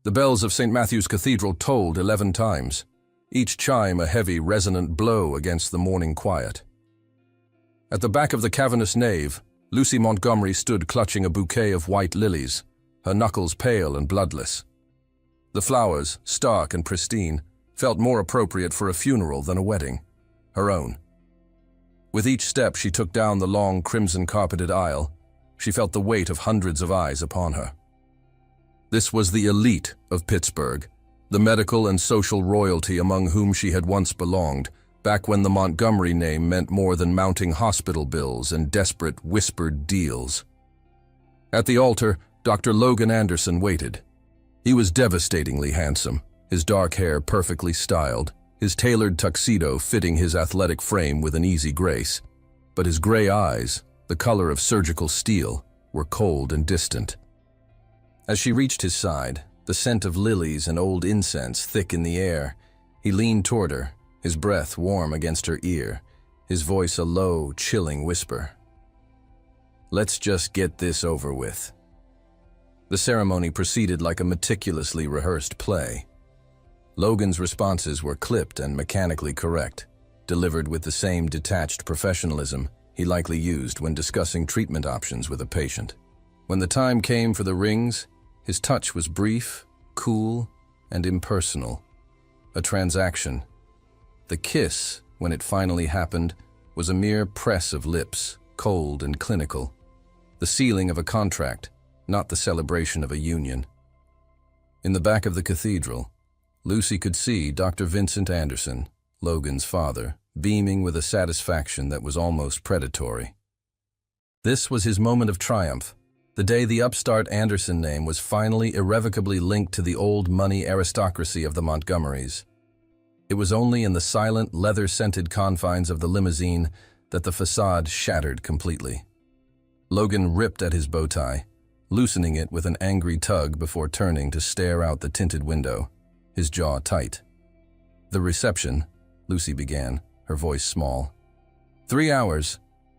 The bells of St. Matthew's Cathedral tolled 11 times, each chime a heavy, resonant blow against the morning quiet. At the back of the cavernous nave, Lucy Montgomery stood clutching a bouquet of white lilies, her knuckles pale and bloodless. The flowers, stark and pristine, felt more appropriate for a funeral than a wedding, her own. With each step she took down the long, crimson-carpeted aisle, she felt the weight of hundreds of eyes upon her. This was the elite of Pittsburgh, the medical and social royalty among whom she had once belonged, back when the Montgomery name meant more than mounting hospital bills and desperate, whispered deals. At the altar, Dr. Logan Anderson waited. He was devastatingly handsome, his dark hair perfectly styled, his tailored tuxedo fitting his athletic frame with an easy grace. But his gray eyes, the color of surgical steel, were cold and distant. As she reached his side, the scent of lilies and old incense thick in the air, he leaned toward her, his breath warm against her ear, his voice a low, chilling whisper. "Let's just get this over with." The ceremony proceeded like a meticulously rehearsed play. Logan's responses were clipped and mechanically correct, delivered with the same detached professionalism he likely used when discussing treatment options with a patient. When the time came for the rings, his touch was brief, cool, and impersonal. A transaction. The kiss, when it finally happened, was a mere press of lips, cold and clinical. The sealing of a contract, not the celebration of a union. In the back of the cathedral, Lucy could see Dr. Vincent Anderson, Logan's father, beaming with a satisfaction that was almost predatory. This was his moment of triumph, the day the upstart Anderson name was finally irrevocably linked to the old money aristocracy of the Montgomerys. It was only in the silent, leather-scented confines of the limousine that the facade shattered completely. Logan ripped at his bow tie, loosening it with an angry tug before turning to stare out the tinted window, his jaw tight. "The reception," Lucy began, her voice small. 3 hours,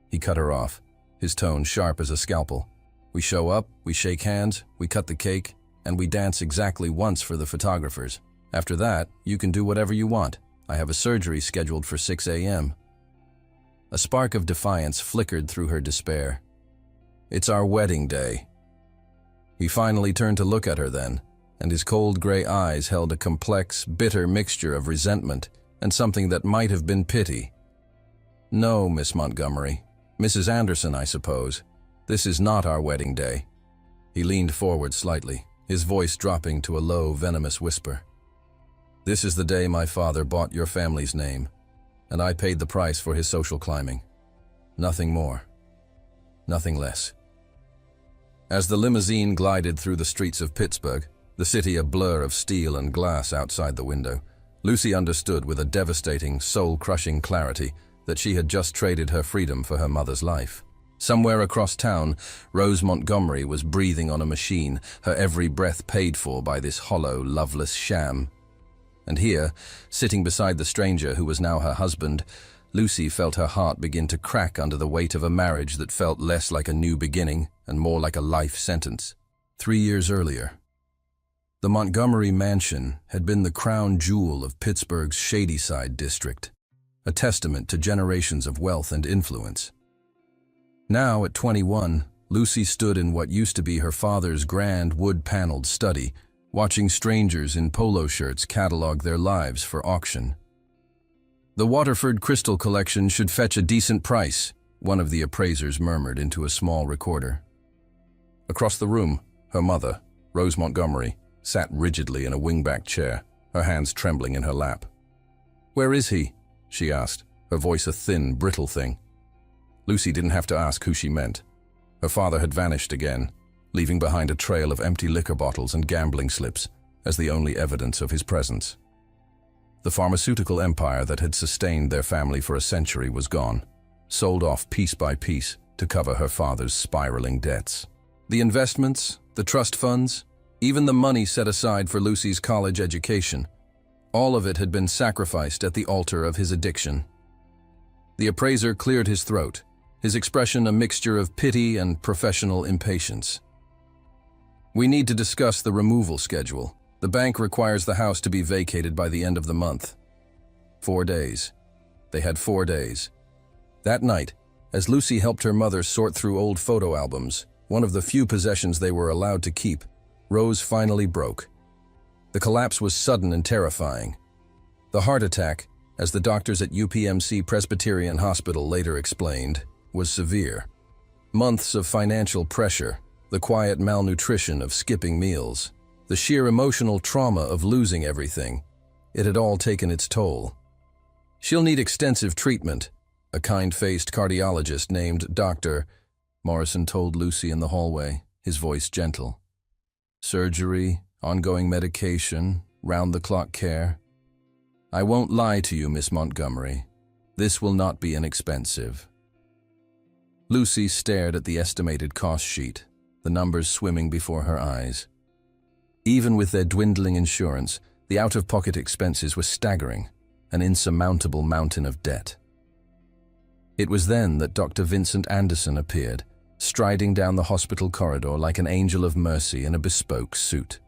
he cut her off, his tone sharp as a scalpel. "We show up, we shake hands, we cut the cake, and we dance exactly once for the photographers. After that, you can do whatever you want. I have a surgery scheduled for 6 a.m. A spark of defiance flickered through her despair. "It's our wedding day." He finally turned to look at her then, and his cold gray eyes held a complex, bitter mixture of resentment and something that might have been pity. "No, Miss Montgomery. Mrs. Anderson, I suppose. This is not our wedding day." He leaned forward slightly, his voice dropping to a low, venomous whisper. "This is the day my father bought your family's name, and I paid the price for his social climbing. Nothing more. Nothing less." As the limousine glided through the streets of Pittsburgh, the city a blur of steel and glass outside the window, Lucy understood with a devastating, soul-crushing clarity that she had just traded her freedom for her mother's life. Somewhere across town, Rose Montgomery was breathing on a machine, her every breath paid for by this hollow, loveless sham. And here, sitting beside the stranger who was now her husband, Lucy felt her heart begin to crack under the weight of a marriage that felt less like a new beginning and more like a life sentence. 3 years earlier, the Montgomery mansion had been the crown jewel of Pittsburgh's Shadyside district, a testament to generations of wealth and influence. Now, at 21, Lucy stood in what used to be her father's grand wood-paneled study, watching strangers in polo shirts catalog their lives for auction. "The Waterford Crystal Collection should fetch a decent price," one of the appraisers murmured into a small recorder. Across the room, her mother, Rose Montgomery, sat rigidly in a wingback chair, her hands trembling in her lap. "Where is he?" she asked, her voice a thin, brittle thing. Lucy didn't have to ask who she meant. Her father had vanished again, leaving behind a trail of empty liquor bottles and gambling slips as the only evidence of his presence. The pharmaceutical empire that had sustained their family for a century was gone, sold off piece by piece to cover her father's spiraling debts. The investments, the trust funds, even the money set aside for Lucy's college education, all of it had been sacrificed at the altar of his addiction. The appraiser cleared his throat, his expression a mixture of pity and professional impatience. "We need to discuss the removal schedule," The bank requires the house to be vacated by the end of the month. 4 days. They had 4 days. That night, as Lucy helped her mother sort through old photo albums, one of the few possessions they were allowed to keep, Rose finally broke. The collapse was sudden and terrifying. The heart attack, as the doctors at UPMC Presbyterian Hospital later explained, was severe. Months of financial pressure, the quiet malnutrition of skipping meals, the sheer emotional trauma of losing everything, it had all taken its toll. "She'll need extensive treatment," a kind-faced cardiologist named Dr. Morrison told Lucy in the hallway, his voice gentle. "Surgery, ongoing medication, round-the-clock care. I won't lie to you, Miss Montgomery. This will not be inexpensive." Lucy stared at the estimated cost sheet, the numbers swimming before her eyes. Even with their dwindling insurance, the out-of-pocket expenses were staggering, an insurmountable mountain of debt. It was then that Dr. Vincent Anderson appeared, striding down the hospital corridor like an angel of mercy in a bespoke suit.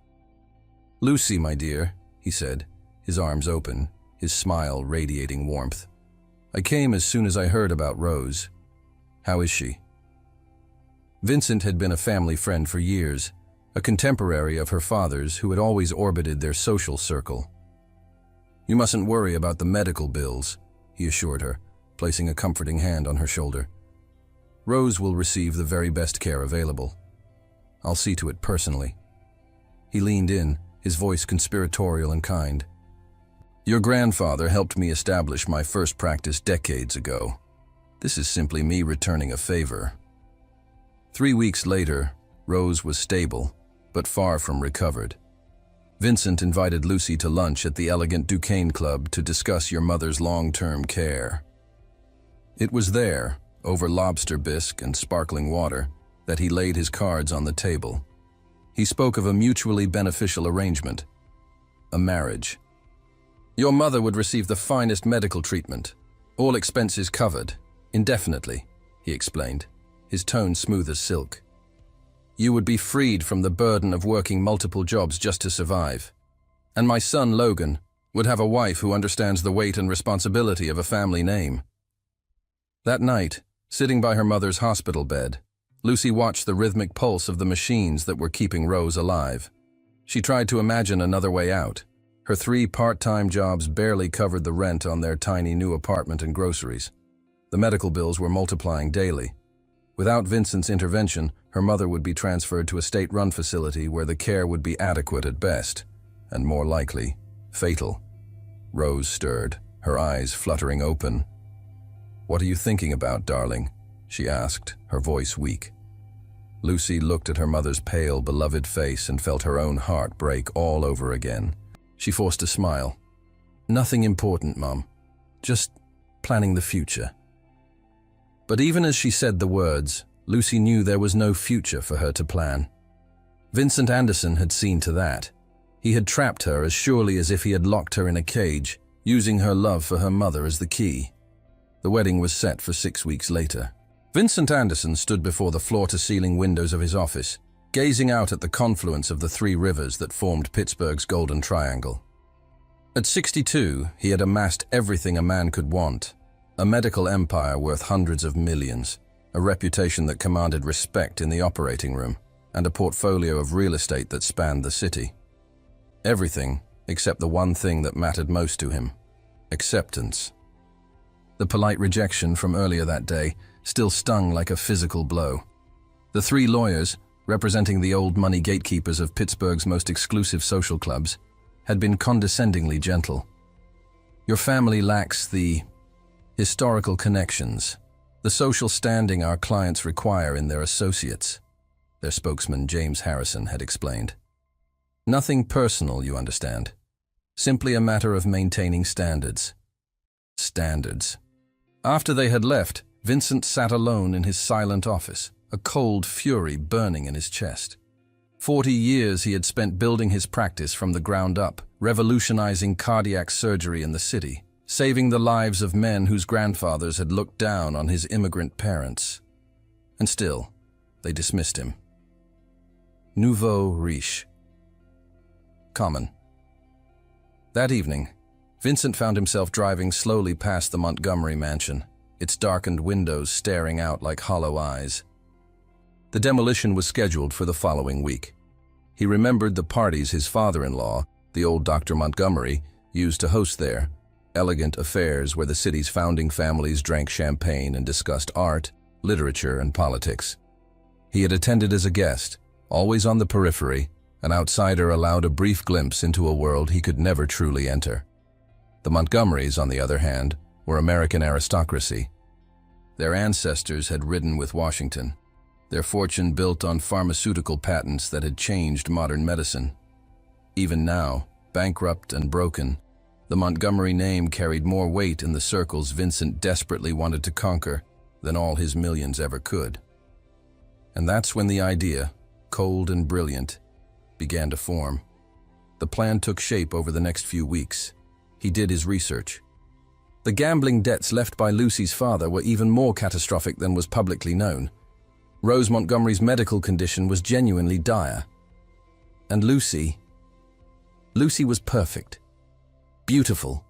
"Lucy, my dear," he said, his arms open, his smile radiating warmth. "I came as soon as I heard about Rose. How is she?" Vincent had been a family friend for years, a contemporary of her father's who had always orbited their social circle. "You mustn't worry about the medical bills," he assured her, placing a comforting hand on her shoulder. "Rose will receive the very best care available. I'll see to it personally." He leaned in, his voice conspiratorial and kind. "Your grandfather helped me establish my first practice decades ago. This is simply me returning a favor." 3 weeks later, Rose was stable, but far from recovered. Vincent invited Lucy to lunch at the elegant Duquesne Club to discuss your mother's long-term care. It was there, over lobster bisque and sparkling water, that he laid his cards on the table. He spoke of a mutually beneficial arrangement, a marriage. "Your mother would receive the finest medical treatment, all expenses covered, indefinitely," he explained, his tone smooth as silk. "You would be freed from the burden of working multiple jobs just to survive. And my son, Logan, would have a wife who understands the weight and responsibility of a family name." That night, sitting by her mother's hospital bed, Lucy watched the rhythmic pulse of the machines that were keeping Rose alive. She tried to imagine another way out. Her 3 part-time jobs barely covered the rent on their tiny new apartment and groceries. The medical bills were multiplying daily. Without Vincent's intervention, her mother would be transferred to a state-run facility where the care would be adequate at best, and more likely, fatal. Rose stirred, her eyes fluttering open. "What are you thinking about, darling?" she asked, her voice weak. Lucy looked at her mother's pale, beloved face and felt her own heart break all over again. She forced a smile. "Nothing important, Mum. Just planning the future." But even as she said the words, Lucy knew there was no future for her to plan. Vincent Anderson had seen to that. He had trapped her as surely as if he had locked her in a cage, using her love for her mother as the key. The wedding was set for 6 weeks later. Vincent Anderson stood before the floor-to-ceiling windows of his office, gazing out at the confluence of the 3 rivers that formed Pittsburgh's Golden Triangle. At 62, he had amassed everything a man could want: a medical empire worth hundreds of millions, a reputation that commanded respect in the operating room, and a portfolio of real estate that spanned the city. Everything except the one thing that mattered most to him: acceptance. The polite rejection from earlier that day still stung like a physical blow. The 3 lawyers, representing the old money gatekeepers of Pittsburgh's most exclusive social clubs, had been condescendingly gentle. "Your family lacks the historical connections, the social standing our clients require in their associates," their spokesman James Harrison had explained. "Nothing personal, you understand. Simply a matter of maintaining standards." Standards. After they had left, Vincent sat alone in his silent office, a cold fury burning in his chest. 40 years he had spent building his practice from the ground up, revolutionizing cardiac surgery in the city, saving the lives of men whose grandfathers had looked down on his immigrant parents. And still, they dismissed him. Nouveau riche. common. That evening, Vincent found himself driving slowly past the Montgomery mansion, its darkened windows staring out like hollow eyes. The demolition was scheduled for the following week. He remembered the parties his father-in-law, the old Dr. Montgomery, used to host there, elegant affairs where the city's founding families drank champagne and discussed art, literature, and politics. He had attended as a guest, always on the periphery, an outsider allowed a brief glimpse into a world he could never truly enter. The Montgomerys, on the other hand, were American aristocracy. Their ancestors had ridden with Washington, their fortune built on pharmaceutical patents that had changed modern medicine. Even now, bankrupt and broken, the Montgomery name carried more weight in the circles Vincent desperately wanted to conquer than all his millions ever could. And that's when the idea, cold and brilliant, began to form. The plan took shape over the next few weeks. He did his research. The gambling debts left by Lucy's father were even more catastrophic than was publicly known. Rose Montgomery's medical condition was genuinely dire. And Lucy was perfect, beautiful,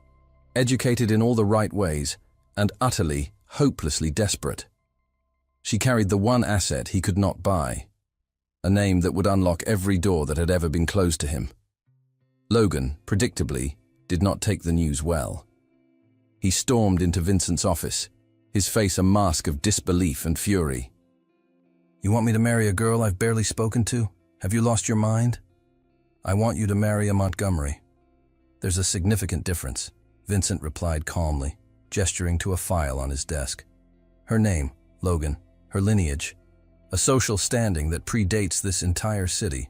educated in all the right ways, and utterly, hopelessly desperate. She carried the one asset he could not buy, a name that would unlock every door that had ever been closed to him. Logan, predictably, did not take the news well. He stormed into Vincent's office, his face a mask of disbelief and fury. "You want me to marry a girl I've barely spoken to? Have you lost your mind?" "I want you to marry a Montgomery." "There's a significant difference," Vincent replied calmly, gesturing to a file on his desk. "Her name, Logan, her lineage, a social standing that predates this entire city."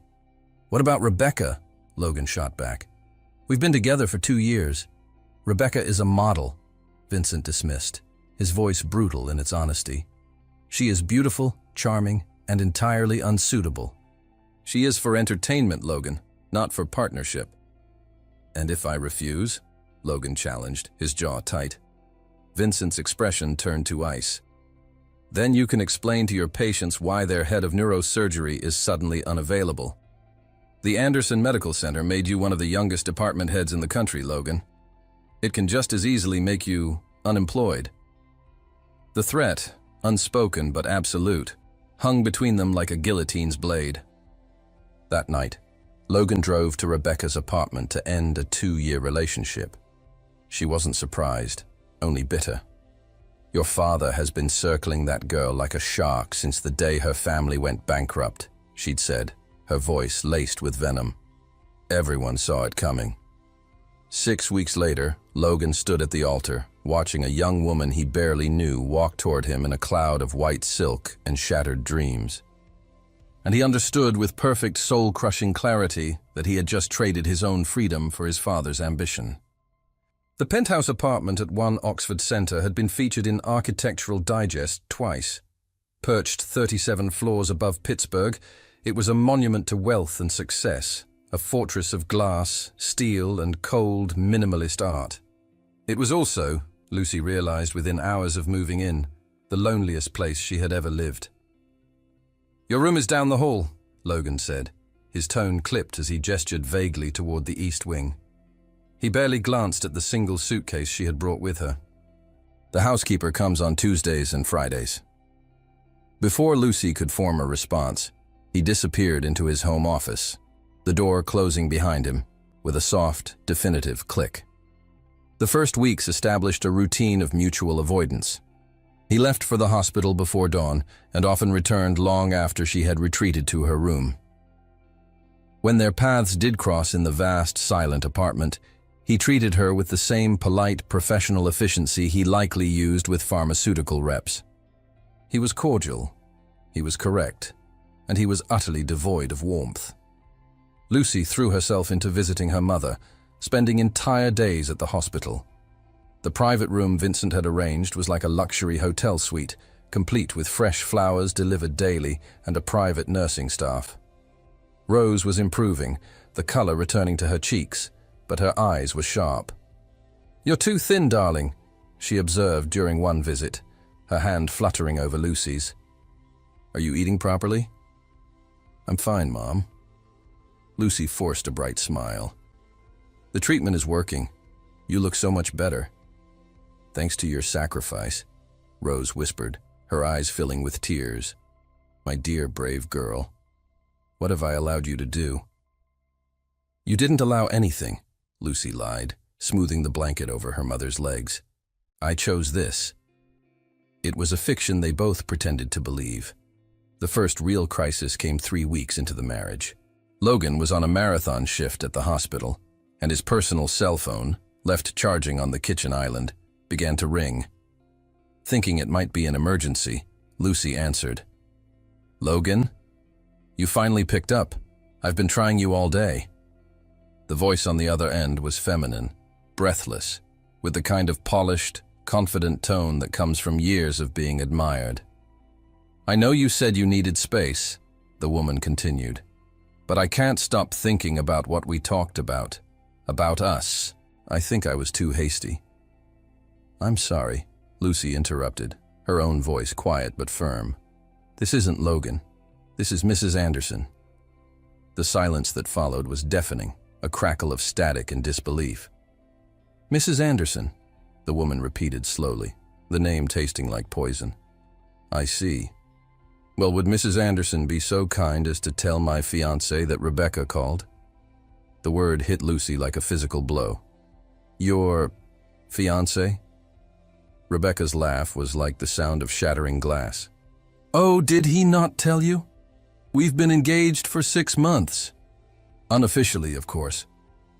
"What about Rebecca?" Logan shot back. "We've been together for 2 years. Rebecca is a model," Vincent dismissed, his voice brutal in its honesty. "She is beautiful, charming, and entirely unsuitable." "She is for entertainment, Logan, not for partnership." "And if I refuse?" Logan challenged, his jaw tight. Vincent's expression turned to ice. "Then you can explain to your patients why their head of neurosurgery is suddenly unavailable. The Anderson Medical Center made you one of the youngest department heads in the country, Logan. It can just as easily make you unemployed." The threat, unspoken but absolute, hung between them like a guillotine's blade. That night, Logan drove to Rebecca's apartment to end a 2-year relationship. She wasn't surprised, only bitter. "Your father has been circling that girl like a shark since the day her family went bankrupt," she'd said, her voice laced with venom. Everyone saw it coming. 6 weeks later, Logan stood at the altar, watching a young woman he barely knew walk toward him in a cloud of white silk and shattered dreams. And he understood with perfect soul-crushing clarity that he had just traded his own freedom for his father's ambition. The penthouse apartment at 1 Oxford Centre had been featured in Architectural Digest twice. Perched 37 floors above Pittsburgh, it was a monument to wealth and success, a fortress of glass, steel, and cold, minimalist art. It was also, Lucy realized within hours of moving in, the loneliest place she had ever lived. "Your room is down the hall," Logan said, his tone clipped as he gestured vaguely toward the east wing. He barely glanced at the single suitcase she had brought with her. "The housekeeper comes on Tuesdays and Fridays." Before Lucy could form a response, he disappeared into his home office, the door closing behind him with a soft, definitive click. The first weeks established a routine of mutual avoidance. He left for the hospital before dawn and often returned long after she had retreated to her room. When their paths did cross in the vast, silent apartment, he treated her with the same polite, professional efficiency he likely used with pharmaceutical reps. He was cordial, he was correct, and he was utterly devoid of warmth. Lucy threw herself into visiting her mother, spending entire days at the hospital. The private room Vincent had arranged was like a luxury hotel suite, complete with fresh flowers delivered daily and a private nursing staff. Rose was improving, the color returning to her cheeks, but her eyes were sharp. "You're too thin, darling," she observed during one visit, her hand fluttering over Lucy's. "Are you eating properly?" "I'm fine, Mom." Lucy forced a bright smile. "The treatment is working. You look so much better." "Thanks to your sacrifice," Rose whispered, her eyes filling with tears. "My dear, brave girl. What have I allowed you to do?" "You didn't allow anything," Lucy lied, smoothing the blanket over her mother's legs. "I chose this." It was a fiction they both pretended to believe. The first real crisis came 3 weeks into the marriage. Logan was on a marathon shift at the hospital, and his personal cell phone, left charging on the kitchen island, began to ring. Thinking it might be an emergency, Lucy answered. "Logan? You finally picked up. I've been trying you all day." The voice on the other end was feminine, breathless, with the kind of polished, confident tone that comes from years of being admired. "I know you said you needed space," the woman continued, "but I can't stop thinking about what we talked about us. I think I was too hasty." "I'm sorry," Lucy interrupted, her own voice quiet but firm. "This isn't Logan. This is Mrs. Anderson." The silence that followed was deafening, a crackle of static and disbelief. "Mrs. Anderson," the woman repeated slowly, the name tasting like poison. "I see. Well, would Mrs. Anderson be so kind as to tell my fiancé that Rebecca called?" The word hit Lucy like a physical blow. "Your fiancé?" Rebecca's laugh was like the sound of shattering glass. "Oh, did he not tell you? We've been engaged for 6 months. Unofficially, of course.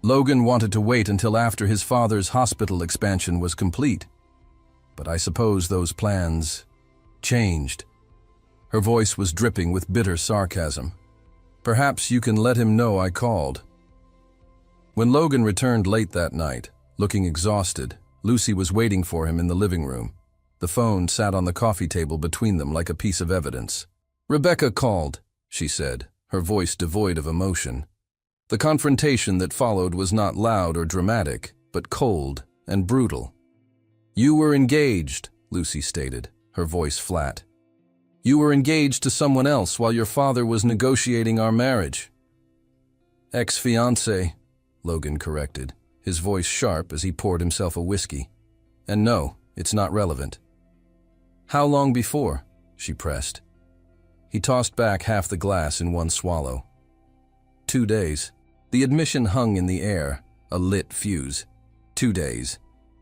Logan wanted to wait until after his father's hospital expansion was complete. But I suppose those plans changed." Her voice was dripping with bitter sarcasm. "Perhaps you can let him know I called." When Logan returned late that night, looking exhausted, Lucy was waiting for him in the living room. The phone sat on the coffee table between them like a piece of evidence. "Rebecca called," she said, her voice devoid of emotion. The confrontation that followed was not loud or dramatic, but cold and brutal. "You were engaged," Lucy stated, her voice flat. "You were engaged to someone else while your father was negotiating our marriage." "Ex-fiancé," Logan corrected, his voice sharp as he poured himself a whiskey. "And no, it's not relevant." "How long before?" she pressed. He tossed back half the glass in one swallow. 2 days. The admission hung in the air, a lit fuse. 2 days.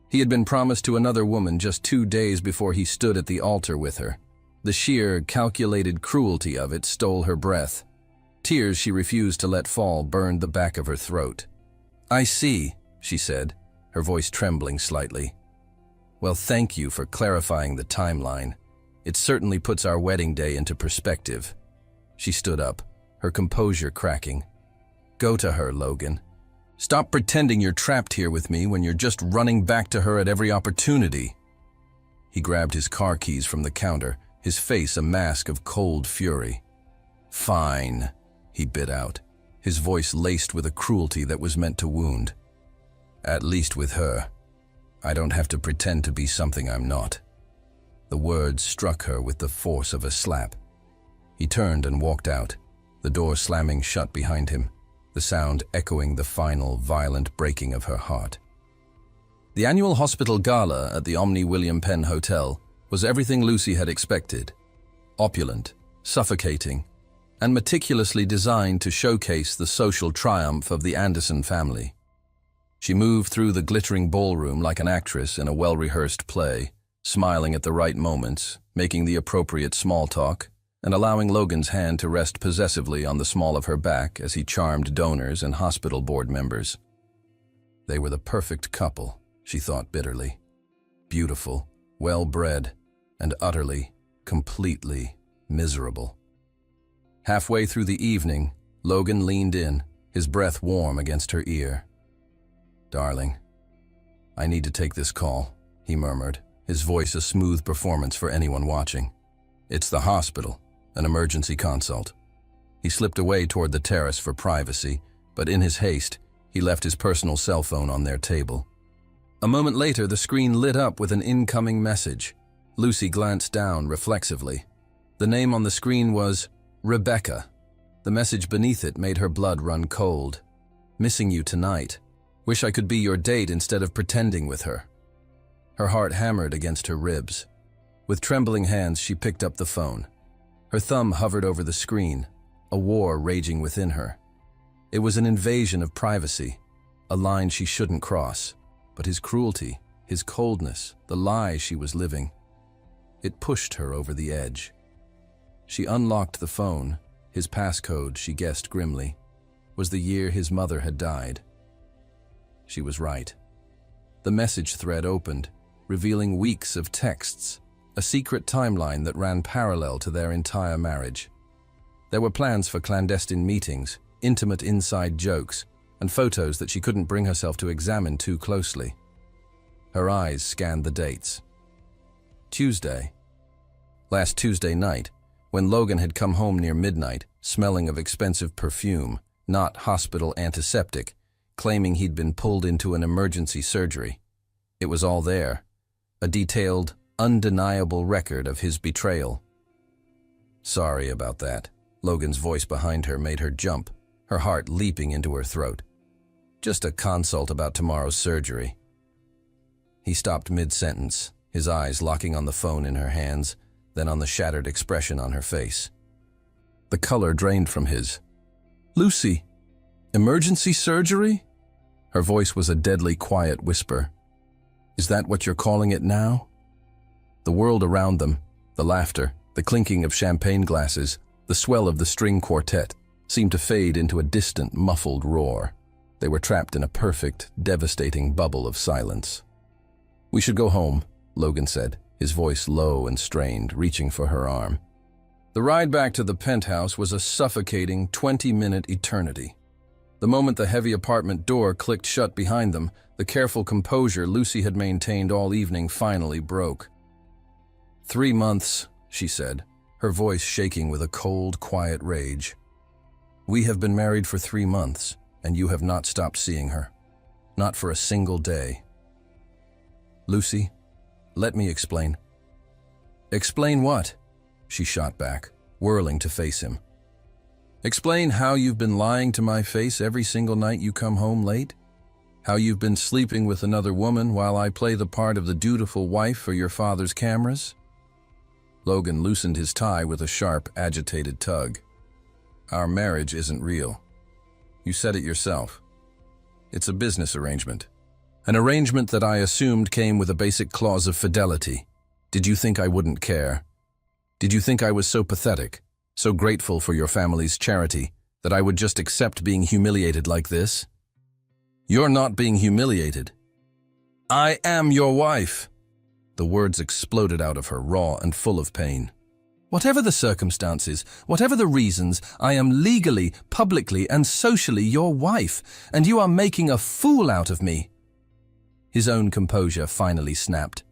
He had been promised to another woman just 2 days before he stood at the altar with her. The sheer, calculated cruelty of it stole her breath. Tears she refused to let fall burned the back of her throat. "I see," she said, her voice trembling slightly. "Well, thank you for clarifying the timeline. It certainly puts our wedding day into perspective." She stood up, her composure cracking. "Go to her, Logan. Stop pretending you're trapped here with me when you're just running back to her at every opportunity." He grabbed his car keys from the counter, his face a mask of cold fury. "Fine," he bit out, his voice laced with a cruelty that was meant to wound. "At least with her, I don't have to pretend to be something I'm not." The words struck her with the force of a slap. He turned and walked out, the door slamming shut behind him, the sound echoing the final, violent breaking of her heart. The annual hospital gala at the Omni William Penn Hotel was everything Lucy had expected. Opulent, suffocating, and meticulously designed to showcase the social triumph of the Anderson family. She moved through the glittering ballroom like an actress in a well-rehearsed play, smiling at the right moments, making the appropriate small talk, and allowing Logan's hand to rest possessively on the small of her back as he charmed donors and hospital board members. They were the perfect couple, she thought bitterly. Beautiful, well-bred, and utterly, completely miserable. Halfway through the evening, Logan leaned in, his breath warm against her ear. "Darling, I need to take this call," he murmured, his voice a smooth performance for anyone watching. "It's the hospital, an emergency consult." He slipped away toward the terrace for privacy, but in his haste, he left his personal cell phone on their table. A moment later, the screen lit up with an incoming message. Lucy glanced down reflexively. The name on the screen was Rebecca. The message beneath it made her blood run cold. Missing you tonight. Wish I could be your date instead of pretending with her. Her heart hammered against her ribs. With trembling hands, she picked up the phone. Her thumb hovered over the screen, a war raging within her. It was an invasion of privacy, a line she shouldn't cross. But his cruelty, his coldness, the lie she was living, it pushed her over the edge. She unlocked the phone. His passcode, she guessed grimly, was the year his mother had died. She was right. The message thread opened, revealing weeks of texts, a secret timeline that ran parallel to their entire marriage. There were plans for clandestine meetings, intimate inside jokes, and photos that she couldn't bring herself to examine too closely. Her eyes scanned the dates. Tuesday. Last Tuesday night, when Logan had come home near midnight, smelling of expensive perfume, not hospital antiseptic, claiming he'd been pulled into an emergency surgery. It was all there, a detailed, undeniable record of his betrayal. Sorry about that. Logan's voice behind her made her jump, her heart leaping into her throat. Just a consult about tomorrow's surgery. He stopped mid-sentence, his eyes locking on the phone in her hands, then on the shattered expression on her face. The color drained from his. Lucy, emergency surgery? Her voice was a deadly quiet whisper. Is that what you're calling it now? The world around them, the laughter, the clinking of champagne glasses, the swell of the string quartet, seemed to fade into a distant, muffled roar. They were trapped in a perfect, devastating bubble of silence. We should go home, Logan said, his voice low and strained, reaching for her arm. The ride back to the penthouse was a suffocating 20-minute eternity. The moment the heavy apartment door clicked shut behind them, the careful composure Lucy had maintained all evening finally broke. 3 months, she said, her voice shaking with a cold, quiet rage. We have been married for 3 months, and you have not stopped seeing her. Not for a single day. Lucy, let me explain. Explain what? She shot back, whirling to face him. Explain how you've been lying to my face every single night you come home late? How you've been sleeping with another woman while I play the part of the dutiful wife for your father's cameras? Logan loosened his tie with a sharp, agitated tug. Our marriage isn't real. You said it yourself. It's a business arrangement. An arrangement that I assumed came with a basic clause of fidelity. Did you think I wouldn't care? Did you think I was so pathetic, so grateful for your family's charity, that I would just accept being humiliated like this? You're not being humiliated. I am your wife. The words exploded out of her, raw and full of pain. Whatever the circumstances, whatever the reasons, I am legally, publicly, and socially your wife, and you are making a fool out of me. His own composure finally snapped.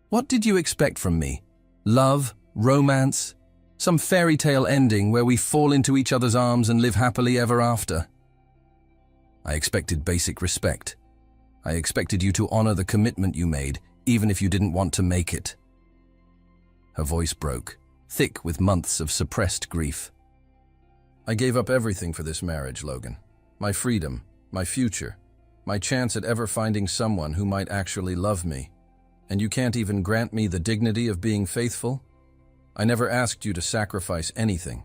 What did you expect from me? Love? Romance? Some fairy tale ending where we fall into each other's arms and live happily ever after? I expected basic respect. I expected you to honor the commitment you made, even if you didn't want to make it. Her voice broke, thick with months of suppressed grief. I gave up everything for this marriage, Logan. My freedom, my future, my chance at ever finding someone who might actually love me. And you can't even grant me the dignity of being faithful? I never asked you to sacrifice anything.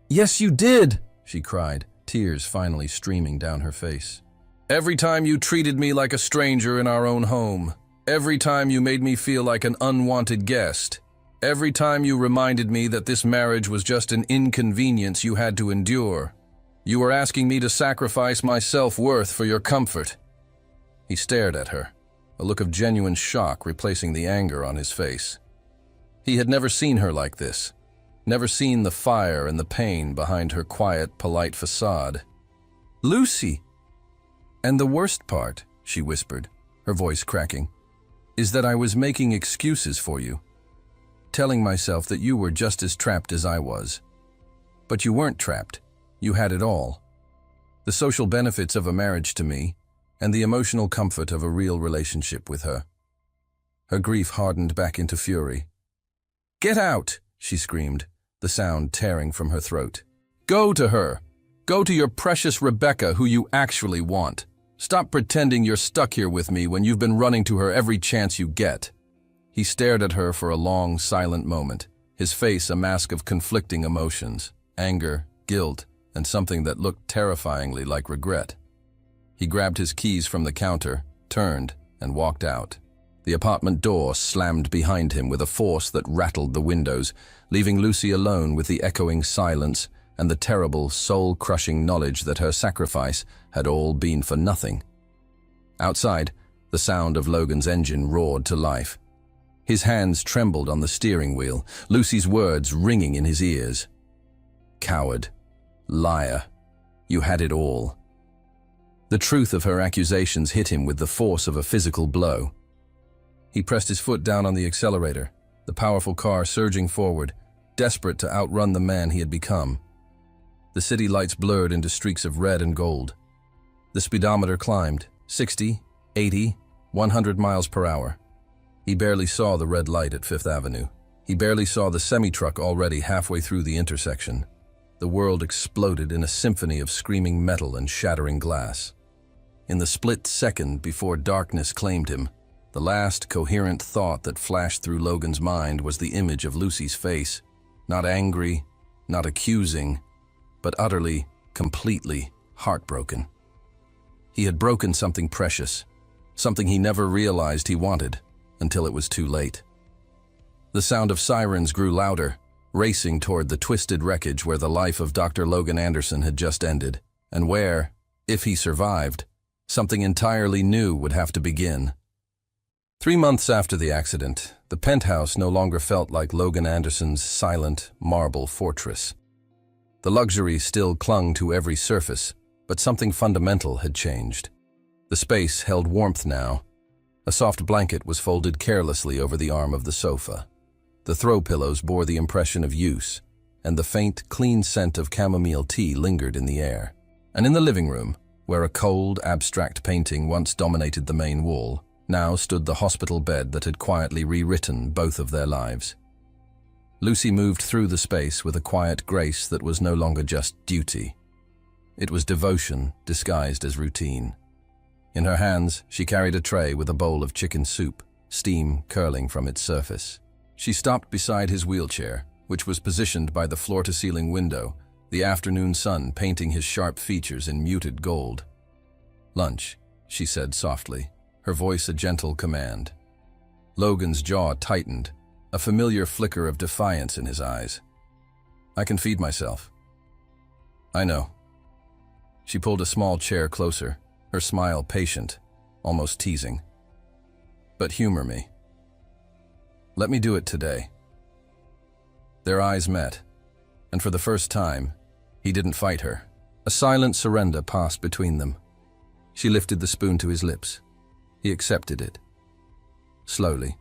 Yes, you did, she cried, tears finally streaming down her face. Every time you treated me like a stranger in our own home. Every time you made me feel like an unwanted guest. Every time you reminded me that this marriage was just an inconvenience you had to endure. You were asking me to sacrifice my self-worth for your comfort. He stared at her, a look of genuine shock replacing the anger on his face. He had never seen her like this, never seen the fire and the pain behind her quiet, polite facade. Lucy! And the worst part, she whispered, her voice cracking, is that I was making excuses for you, telling myself that you were just as trapped as I was. But you weren't trapped. You had it all. The social benefits of a marriage to me, and the emotional comfort of a real relationship with her. Her grief hardened back into fury. Get out, she screamed, the sound tearing from her throat. Go to her. Go to your precious Rebecca who you actually want. Stop pretending you're stuck here with me when you've been running to her every chance you get." He stared at her for a long, silent moment, his face a mask of conflicting emotions, anger, guilt, and something that looked terrifyingly like regret. He grabbed his keys from the counter, turned, and walked out. The apartment door slammed behind him with a force that rattled the windows, leaving Lucy alone with the echoing silence and the terrible, soul-crushing knowledge that her sacrifice had all been for nothing. Outside, the sound of Logan's engine roared to life. His hands trembled on the steering wheel, Lucy's words ringing in his ears. "Coward. Liar. You had it all." The truth of her accusations hit him with the force of a physical blow. He pressed his foot down on the accelerator, the powerful car surging forward, desperate to outrun the man he had become. The city lights blurred into streaks of red and gold. The speedometer climbed, 60, 80, 100 miles per hour. He barely saw the red light at Fifth Avenue. He barely saw the semi-truck already halfway through the intersection. The world exploded in a symphony of screaming metal and shattering glass. In the split second before darkness claimed him, the last coherent thought that flashed through Logan's mind was the image of Lucy's face, not angry, not accusing, but utterly, completely heartbroken. He had broken something precious, something he never realized he wanted, until it was too late. The sound of sirens grew louder, racing toward the twisted wreckage where the life of Dr. Logan Anderson had just ended, and where, if he survived, something entirely new would have to begin. 3 months after the accident, the penthouse no longer felt like Logan Anderson's silent marble fortress. The luxury still clung to every surface, but something fundamental had changed. The space held warmth now. A soft blanket was folded carelessly over the arm of the sofa. The throw pillows bore the impression of use, and the faint, clean scent of chamomile tea lingered in the air. And in the living room, where a cold, abstract painting once dominated the main wall, now stood the hospital bed that had quietly rewritten both of their lives. Lucy moved through the space with a quiet grace that was no longer just duty. It was devotion disguised as routine. In her hands, she carried a tray with a bowl of chicken soup, steam curling from its surface. She stopped beside his wheelchair, which was positioned by the floor-to-ceiling window, the afternoon sun painting his sharp features in muted gold. "Lunch," she said softly, her voice a gentle command. Logan's jaw tightened, a familiar flicker of defiance in his eyes. "I can feed myself." "I know." She pulled a small chair closer, her smile patient, almost teasing. "But humor me. Let me do it today." Their eyes met, and for the first time, he didn't fight her. A silent surrender passed between them. She lifted the spoon to his lips. He accepted it. Slowly.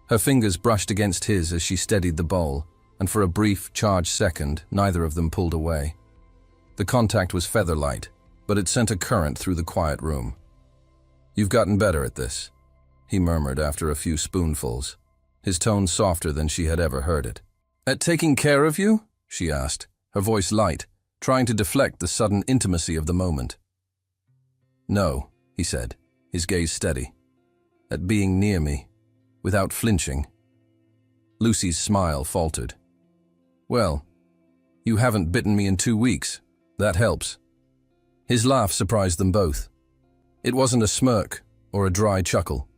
Her fingers brushed against his as she steadied the bowl, and for a brief, charged second, neither of them pulled away. The contact was feather-light, but it sent a current through the quiet room. "You've gotten better at this," he murmured after a few spoonfuls, his tone softer than she had ever heard it. "At taking care of you?" she asked, her voice light, trying to deflect the sudden intimacy of the moment. "No," he said, his gaze steady. "At being near me, without flinching." Lucy's smile faltered. "Well, you haven't bitten me in 2 weeks. That helps." His laugh surprised them both. It wasn't a smirk or a dry chuckle.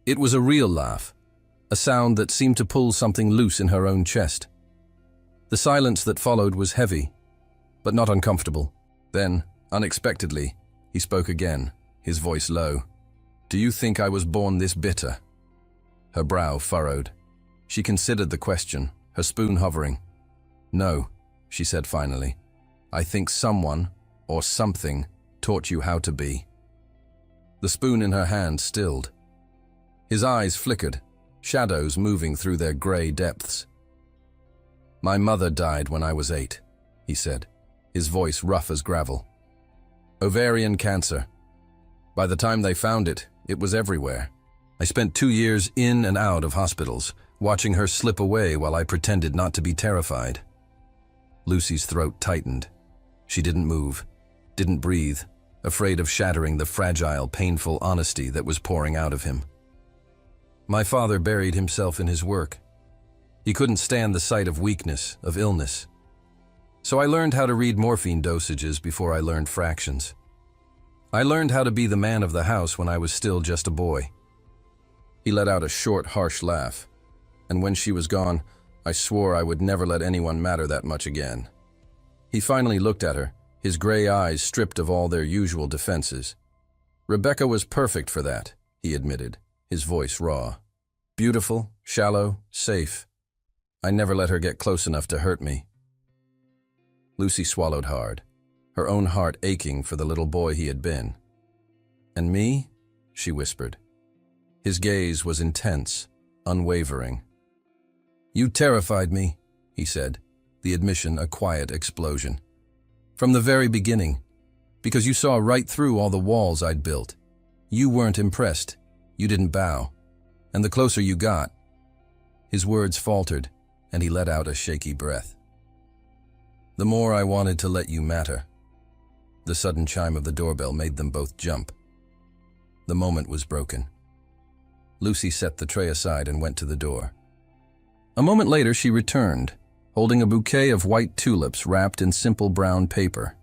It was a real laugh, a sound that seemed to pull something loose in her own chest. The silence that followed was heavy, but not uncomfortable. Then, unexpectedly, he spoke again, his voice low. "Do you think I was born this bitter?" Her brow furrowed. She considered the question, her spoon hovering. "No," she said finally. "I think someone, or something, taught you how to be." The spoon in her hand stilled. His eyes flickered, shadows moving through their gray depths. "My mother died when I was 8, he said, his voice rough as gravel. "Ovarian cancer. By the time they found it, it was everywhere. I spent 2 years in and out of hospitals, watching her slip away while I pretended not to be terrified." Lucy's throat tightened. She didn't move, didn't breathe, afraid of shattering the fragile, painful honesty that was pouring out of him. My father buried himself in his work. He couldn't stand the sight of weakness, of illness. So I learned how to read morphine dosages before I learned fractions. I learned how to be the man of the house when I was still just a boy. He let out a short, harsh laugh, and when she was gone, I swore I would never let anyone matter that much again. He finally looked at her, his gray eyes stripped of all their usual defenses. Rebecca was perfect for that, he admitted, his voice raw. Beautiful, shallow, safe. I never let her get close enough to hurt me. Lucy swallowed hard, her own heart aching for the little boy he had been. And me? She whispered. His gaze was intense, unwavering. You terrified me, he said, the admission a quiet explosion. From the very beginning, because you saw right through all the walls I'd built. You weren't impressed, you didn't bow, and the closer you got. His words faltered, and he let out a shaky breath. The more I wanted to let you matter. The sudden chime of the doorbell made them both jump. The moment was broken. Lucy set the tray aside and went to the door. A moment later she returned, holding a bouquet of white tulips wrapped in simple brown paper.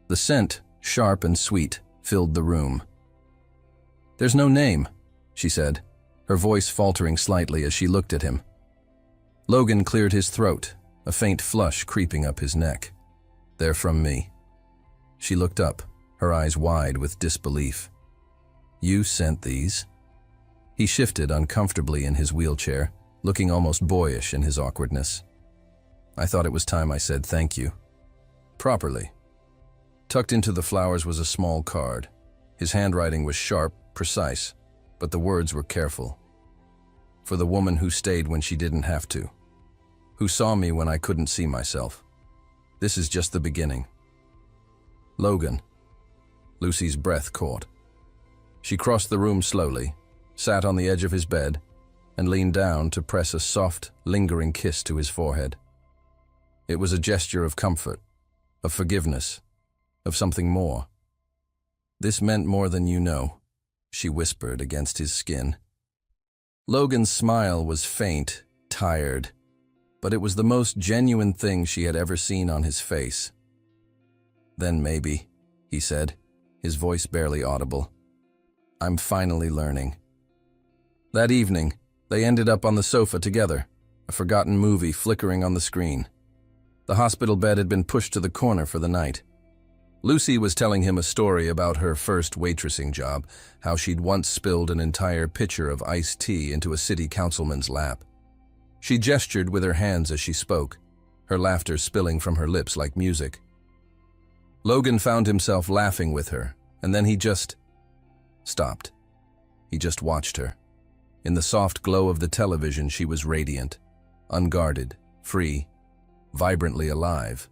The scent, sharp and sweet, filled the room. There's no name, she said, her voice faltering slightly as she looked at him. Logan cleared his throat, a faint flush creeping up his neck. They're from me. She looked up, her eyes wide with disbelief. You sent these? He shifted uncomfortably in his wheelchair, looking almost boyish in his awkwardness. I thought it was time I said thank you. Properly. Tucked into the flowers was a small card. His handwriting was sharp, precise, but the words were careful. For the woman who stayed when she didn't have to. Who saw me when I couldn't see myself. This is just the beginning. Logan. Lucy's breath caught. She crossed the room slowly, sat on the edge of his bed, and leaned down to press a soft, lingering kiss to his forehead. It was a gesture of comfort, of forgiveness, of something more. This meant more than you know, she whispered against his skin. Logan's smile was faint, tired, but it was the most genuine thing she had ever seen on his face. Then maybe, he said, his voice barely audible. I'm finally learning. That evening, they ended up on the sofa together, a forgotten movie flickering on the screen. The hospital bed had been pushed to the corner for the night. Lucy was telling him a story about her first waitressing job, how she'd once spilled an entire pitcher of iced tea into a city councilman's lap. She gestured with her hands as she spoke, her laughter spilling from her lips like music. Logan found himself laughing with her, and then he just stopped. He just watched her. In the soft glow of the television, she was radiant, unguarded, free, vibrantly alive.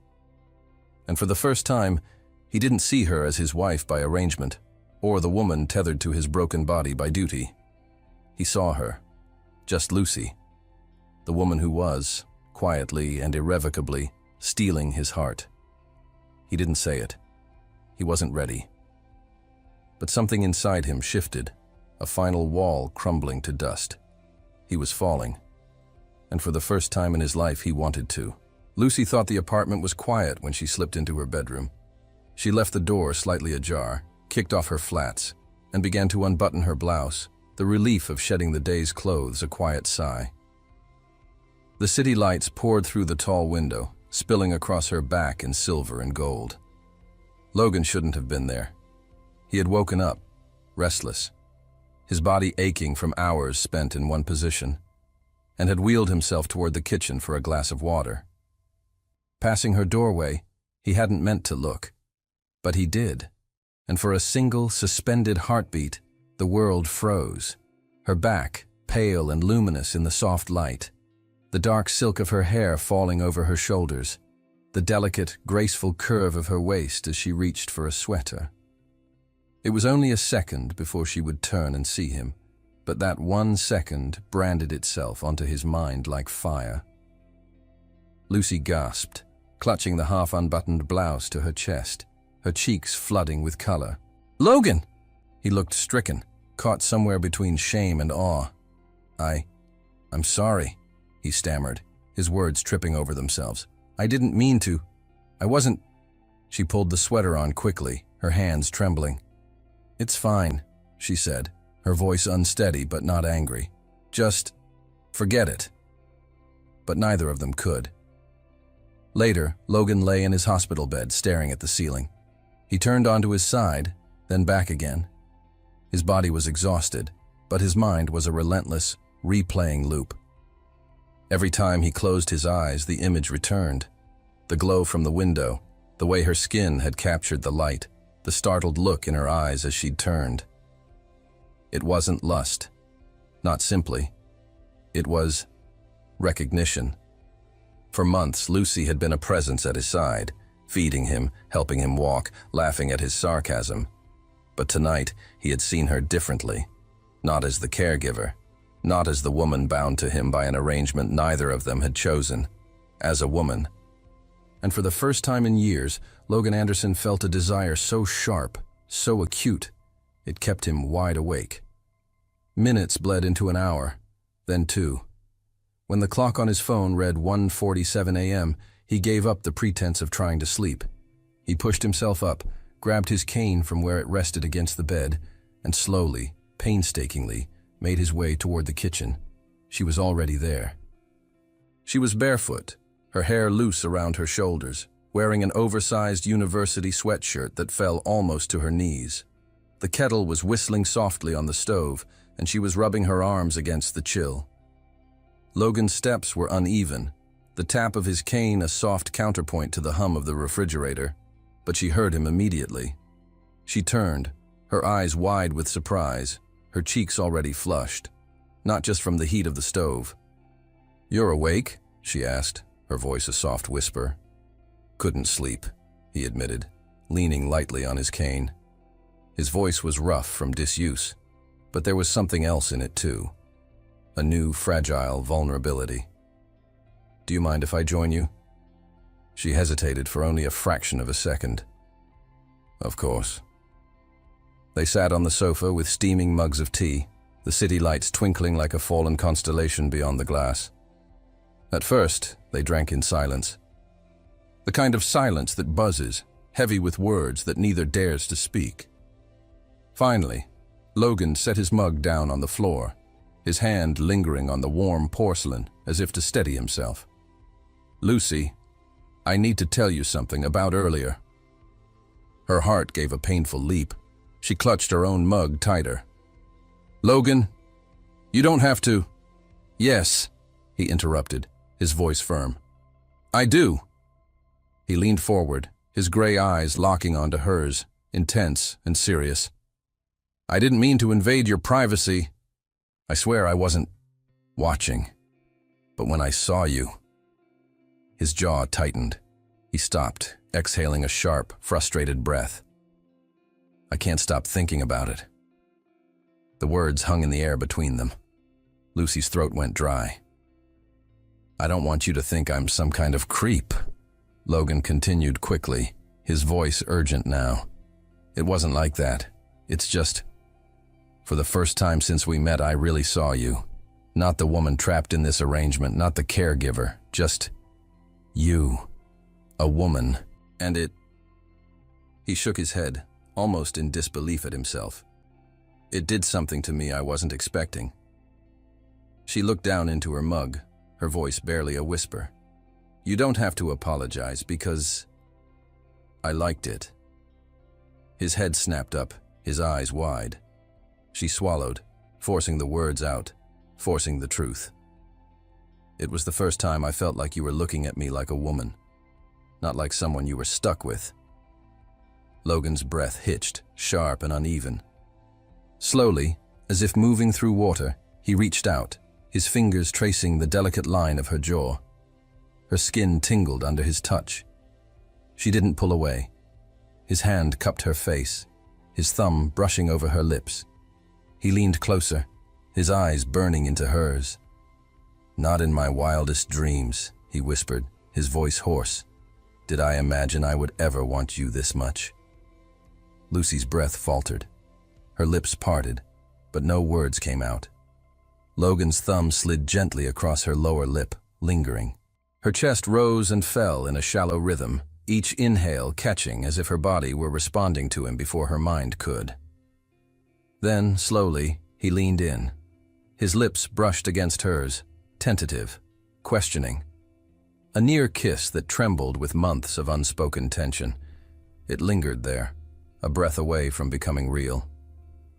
And for the first time, he didn't see her as his wife by arrangement, or the woman tethered to his broken body by duty. He saw her, just Lucy, the woman who was, quietly and irrevocably, stealing his heart. He didn't say it. He wasn't ready. But something inside him shifted, a final wall crumbling to dust. He was falling. And for the first time in his life, he wanted to. Lucy thought the apartment was quiet when she slipped into her bedroom. She left the door slightly ajar, kicked off her flats, and began to unbutton her blouse, the relief of shedding the day's clothes a quiet sigh. The city lights poured through the tall window, spilling across her back in silver and gold. Logan shouldn't have been there. He had woken up, restless, his body aching from hours spent in one position, and had wheeled himself toward the kitchen for a glass of water. Passing her doorway, he hadn't meant to look, but he did, and for a single, suspended heartbeat, the world froze. Her back, pale and luminous in the soft light, the dark silk of her hair falling over her shoulders, the delicate, graceful curve of her waist as she reached for a sweater. It was only a second before she would turn and see him, but that 1 second branded itself onto his mind like fire. Lucy gasped, clutching the half-unbuttoned blouse to her chest, her cheeks flooding with color. "Logan!" He looked stricken, caught somewhere between shame and awe. I'm sorry," he stammered, his words tripping over themselves. "I didn't mean to. I wasn't—" She pulled the sweater on quickly, her hands trembling. "It's fine," she said, her voice unsteady but not angry. "Just forget it." But neither of them could. Later, Logan lay in his hospital bed, staring at the ceiling. He turned onto his side, then back again. His body was exhausted, but his mind was a relentless, replaying loop. Every time he closed his eyes, the image returned. The glow from the window, the way her skin had captured the light, the startled look in her eyes as she'd turned. It wasn't lust. Not simply. It was recognition. For months, Lucy had been a presence at his side, feeding him, helping him walk, laughing at his sarcasm. But tonight, he had seen her differently. Not as the caregiver, not as the woman bound to him by an arrangement neither of them had chosen. As a woman. And for the first time in years, Logan Anderson felt a desire so sharp, so acute, it kept him wide awake. Minutes bled into an hour, then 2. When the clock on his phone read 1:47 a.m., he gave up the pretense of trying to sleep. He pushed himself up, grabbed his cane from where it rested against the bed, and slowly, painstakingly, made his way toward the kitchen. She was already there. She was barefoot, her hair loose around her shoulders, wearing an oversized university sweatshirt that fell almost to her knees. The kettle was whistling softly on the stove, and she was rubbing her arms against the chill. Logan's steps were uneven, the tap of his cane a soft counterpoint to the hum of the refrigerator, but she heard him immediately. She turned, her eyes wide with surprise, her cheeks already flushed, not just from the heat of the stove. "You're awake?" she asked, her voice a soft whisper. "Couldn't sleep," he admitted, leaning lightly on his cane. His voice was rough from disuse, but there was something else in it too. A new, fragile vulnerability. "Do you mind if I join you?" She hesitated for only a fraction of a second. "Of course." They sat on the sofa with steaming mugs of tea, the city lights twinkling like a fallen constellation beyond the glass. At first, they drank in silence. The kind of silence that buzzes, heavy with words that neither dares to speak. Finally, Logan set his mug down on the floor, his hand lingering on the warm porcelain as if to steady himself. "Lucy, I need to tell you something about earlier." Her heart gave a painful leap. She clutched her own mug tighter. "Logan, you don't have to—" "Yes," he interrupted, his voice firm. "I do." He leaned forward, his gray eyes locking onto hers, intense and serious. "I didn't mean to invade your privacy. I swear I wasn't watching. But when I saw you—" His jaw tightened. He stopped, exhaling a sharp, frustrated breath. "I can't stop thinking about it." The words hung in the air between them. Lucy's throat went dry. "I don't want you to think I'm some kind of creep," Logan continued quickly, his voice urgent now. "It wasn't like that. It's just, for the first time since we met, I really saw you. Not the woman trapped in this arrangement, not the caregiver, just you. A woman. And it—" He shook his head, almost in disbelief at himself. "It did something to me I wasn't expecting." She looked down into her mug, her voice barely a whisper. "You don't have to apologize because I liked it." His head snapped up, his eyes wide. She swallowed, forcing the words out, forcing the truth. "It was the first time I felt like you were looking at me like a woman, not like someone you were stuck with." Logan's breath hitched, sharp and uneven. Slowly, as if moving through water, he reached out, his fingers tracing the delicate line of her jaw. Her skin tingled under his touch. She didn't pull away. His hand cupped her face, his thumb brushing over her lips. He leaned closer, his eyes burning into hers. "Not in my wildest dreams," he whispered, his voice hoarse. Did I imagine I would ever want you this much?" Lucy's breath faltered. Her lips parted, but no words came out. Logan's thumb slid gently across her lower lip, lingering. Her chest rose and fell in a shallow rhythm, each inhale catching as if her body were responding to him before her mind could. Then, slowly, he leaned in. His lips brushed against hers, tentative, questioning. A near kiss that trembled with months of unspoken tension. It lingered there, a breath away from becoming real.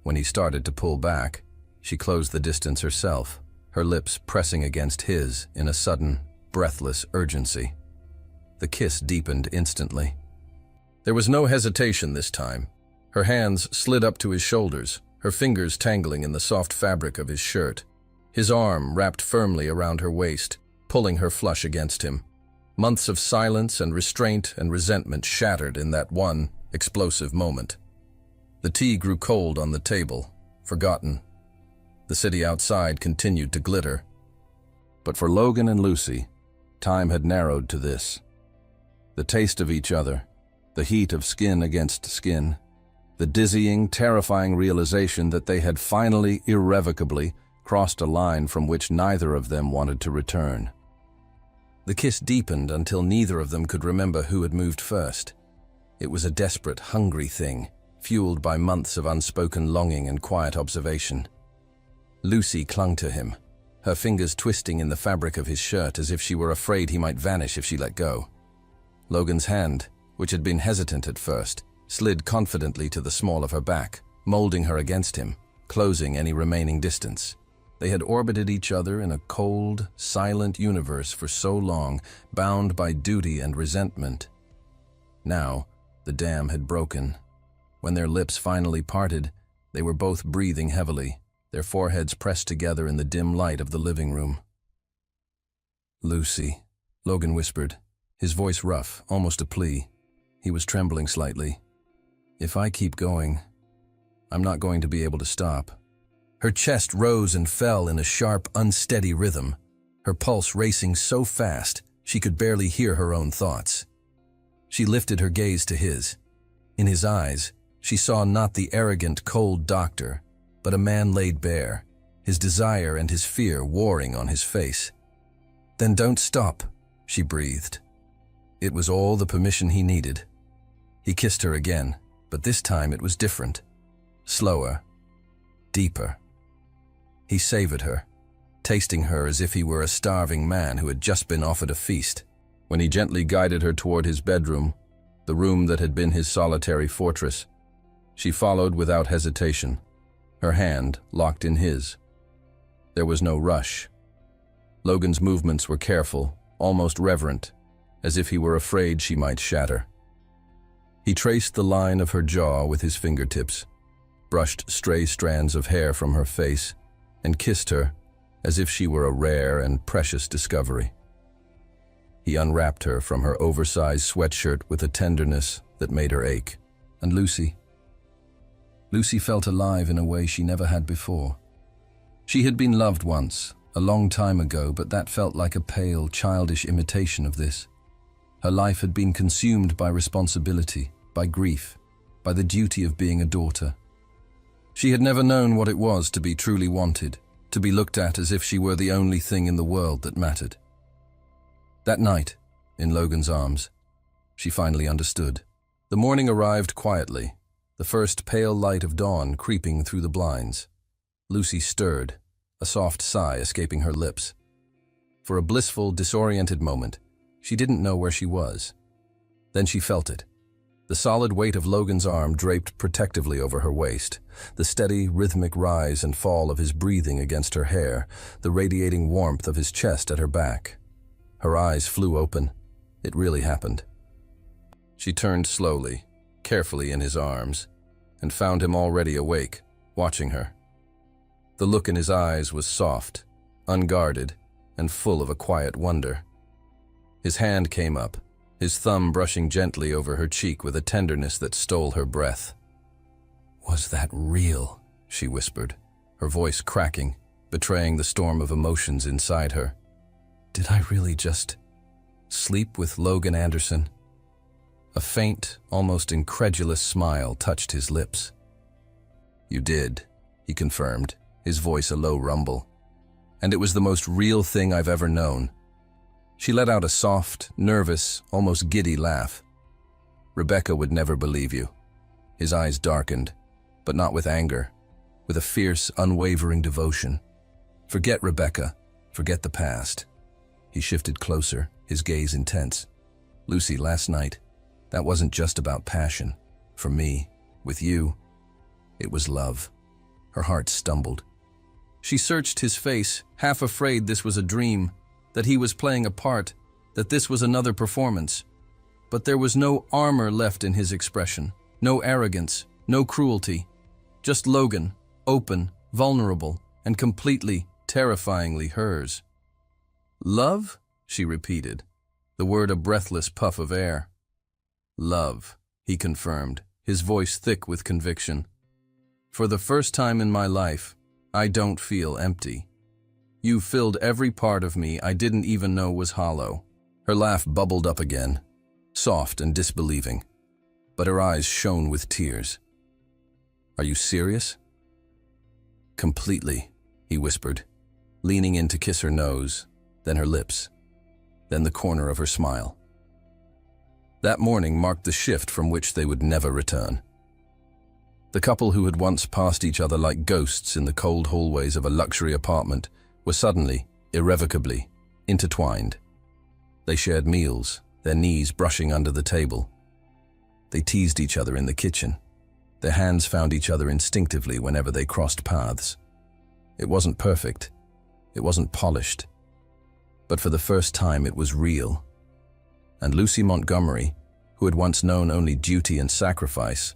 When he started to pull back, she closed the distance herself, her lips pressing against his in a sudden, breathless urgency. The kiss deepened instantly. There was no hesitation this time. Her hands slid up to his shoulders, her fingers tangling in the soft fabric of his shirt. His arm wrapped firmly around her waist, pulling her flush against him. Months of silence and restraint and resentment shattered in that one explosive moment. The tea grew cold on the table, forgotten. The city outside continued to glitter. But for Logan and Lucy, time had narrowed to this. The taste of each other, the heat of skin against skin, the dizzying, terrifying realization that they had finally, irrevocably, crossed a line from which neither of them wanted to return. The kiss deepened until neither of them could remember who had moved first. It was a desperate, hungry thing, fueled by months of unspoken longing and quiet observation. Lucy clung to him, her fingers twisting in the fabric of his shirt as if she were afraid he might vanish if she let go. Logan's hand, which had been hesitant at first, slid confidently to the small of her back, molding her against him, closing any remaining distance. They had orbited each other in a cold, silent universe for so long, bound by duty and resentment. Now, the dam had broken. When their lips finally parted, they were both breathing heavily, their foreheads pressed together in the dim light of the living room. "Lucy," Logan whispered, his voice rough, almost a plea. He was trembling slightly. "If I keep going, I'm not going to be able to stop." Her chest rose and fell in a sharp, unsteady rhythm, her pulse racing so fast she could barely hear her own thoughts. She lifted her gaze to his. In his eyes, she saw not the arrogant, cold doctor, but a man laid bare, his desire and his fear warring on his face. "Then don't stop," she breathed. It was all the permission he needed. He kissed her again, but this time it was different. Slower, deeper. He savored her, tasting her as if he were a starving man who had just been offered a feast. When he gently guided her toward his bedroom, the room that had been his solitary fortress, she followed without hesitation, her hand locked in his. There was no rush. Logan's movements were careful, almost reverent, as if he were afraid she might shatter. He traced the line of her jaw with his fingertips, brushed stray strands of hair from her face, and kissed her as if she were a rare and precious discovery. He unwrapped her from her oversized sweatshirt with a tenderness that made her ache. And Lucy felt alive in a way she never had before. She had been loved once, a long time ago, but that felt like a pale, childish imitation of this. Her life had been consumed by responsibility, by grief, by the duty of being a daughter. She had never known what it was to be truly wanted, to be looked at as if she were the only thing in the world that mattered. That night, in Logan's arms, she finally understood. The morning arrived quietly, the first pale light of dawn creeping through the blinds. Lucy stirred, a soft sigh escaping her lips. For a blissful, disoriented moment, she didn't know where she was. Then she felt it. The solid weight of Logan's arm draped protectively over her waist, the steady, rhythmic rise and fall of his breathing against her hair, the radiating warmth of his chest at her back. Her eyes flew open. It really happened. She turned slowly, carefully in his arms, and found him already awake, watching her. The look in his eyes was soft, unguarded, and full of a quiet wonder. His hand came up, his thumb brushing gently over her cheek with a tenderness that stole her breath. "Was that real?" she whispered, her voice cracking, betraying the storm of emotions inside her. "Did I really just sleep with Logan Anderson?" A faint, almost incredulous smile touched his lips. "You did," he confirmed, his voice a low rumble. "And it was the most real thing I've ever known." She let out a soft, nervous, almost giddy laugh. "Rebecca would never believe you." His eyes darkened, but not with anger, with a fierce, unwavering devotion. "Forget Rebecca, forget the past." He shifted closer, his gaze intense. "Lucy, last night, that wasn't just about passion. For me, with you, it was love." Her heart stumbled. She searched his face, half afraid this was a dream, that he was playing a part, that this was another performance. But there was no armor left in his expression, no arrogance, no cruelty. Just Logan, open, vulnerable, and completely, terrifyingly hers. "Love?" she repeated, the word a breathless puff of air. "Love," he confirmed, his voice thick with conviction. "For the first time in my life, I don't feel empty. You filled every part of me I didn't even know was hollow." Her laugh bubbled up again, soft and disbelieving, but her eyes shone with tears. "Are you serious?" "Completely," he whispered, leaning in to kiss her nose, then her lips, then the corner of her smile. That morning marked the shift from which they would never return. The couple who had once passed each other like ghosts in the cold hallways of a luxury apartment were suddenly, irrevocably, intertwined. They shared meals, their knees brushing under the table. They teased each other in the kitchen. Their hands found each other instinctively whenever they crossed paths. It wasn't perfect. It wasn't polished. But for the first time it was real. And Lucy Montgomery, who had once known only duty and sacrifice,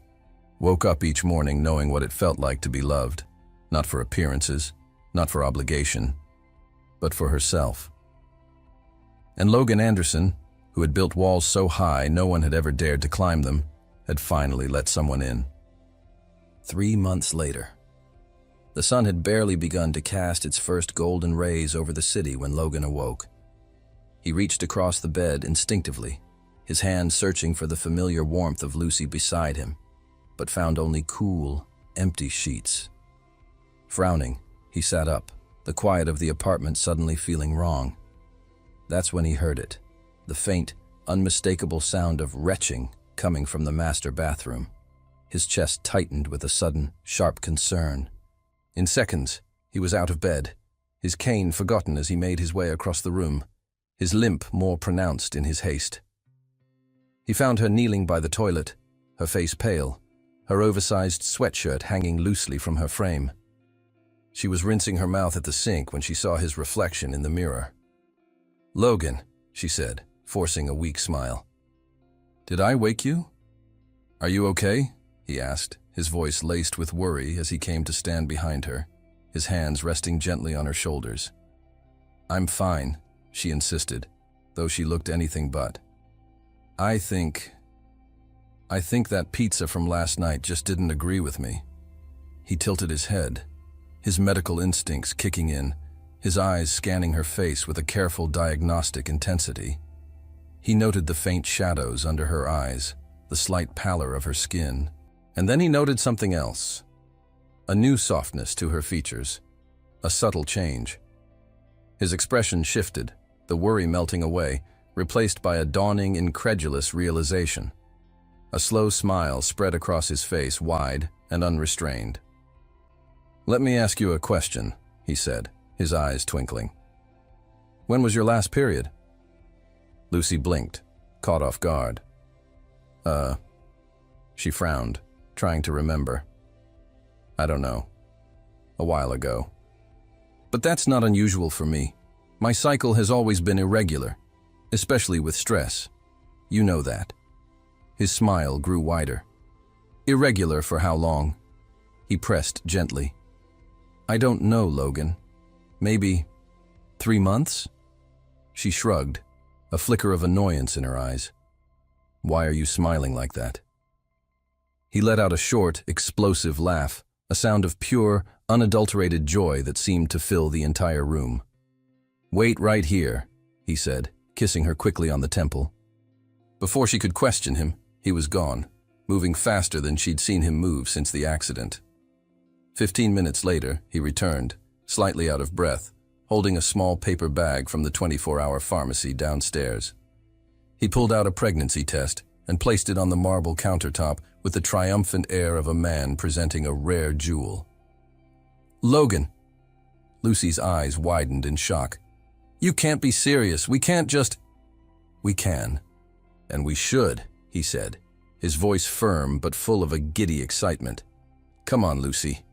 woke up each morning knowing what it felt like to be loved, not for appearances, not for obligation, but for herself. And Logan Anderson, who had built walls so high no one had ever dared to climb them, had finally let someone in. 3 months later. The sun had barely begun to cast its first golden rays over the city when Logan awoke. He reached across the bed instinctively, his hand searching for the familiar warmth of Lucy beside him, but found only cool, empty sheets. Frowning, he sat up, the quiet of the apartment suddenly feeling wrong. That's when he heard it, the faint, unmistakable sound of retching coming from the master bathroom. His chest tightened with a sudden, sharp concern. In seconds, he was out of bed, his cane forgotten as he made his way across the room, his limp more pronounced in his haste. He found her kneeling by the toilet, her face pale, her oversized sweatshirt hanging loosely from her frame. She was rinsing her mouth at the sink when she saw his reflection in the mirror. "Logan," she said, forcing a weak smile. "Did I wake you?" "Are you okay?" he asked, his voice laced with worry as he came to stand behind her, his hands resting gently on her shoulders. "I'm fine," she insisted, though she looked anything but. I think that pizza from last night just didn't agree with me." He tilted his head, his medical instincts kicking in, his eyes scanning her face with a careful diagnostic intensity. He noted the faint shadows under her eyes, the slight pallor of her skin, and then he noted something else. A new softness to her features, a subtle change. His expression shifted, the worry melting away, replaced by a dawning, incredulous realization. A slow smile spread across his face, wide and unrestrained. "Let me ask you a question," he said, his eyes twinkling. "When was your last period?" Lucy blinked, caught off guard. She frowned, trying to remember. "I don't know. A while ago. But that's not unusual for me. My cycle has always been irregular, especially with stress. You know that." His smile grew wider. "Irregular for how long?" He pressed gently. "I don't know, Logan. Maybe 3 months?" She shrugged, a flicker of annoyance in her eyes. "Why are you smiling like that?" He let out a short, explosive laugh, a sound of pure, unadulterated joy that seemed to fill the entire room. "Wait right here," he said, kissing her quickly on the temple. Before she could question him, He was gone, moving faster than she'd seen him move since the accident. 15 minutes later, he returned, slightly out of breath, holding a small paper bag from the 24-hour pharmacy downstairs. He pulled out a pregnancy test and placed it on the marble countertop with the triumphant air of a man presenting a rare jewel. "Logan!" Lucy's eyes widened in shock. "You can't be serious. We can't just—" "We can. And we should," he said, his voice firm but full of a giddy excitement. "Come on, Lucy.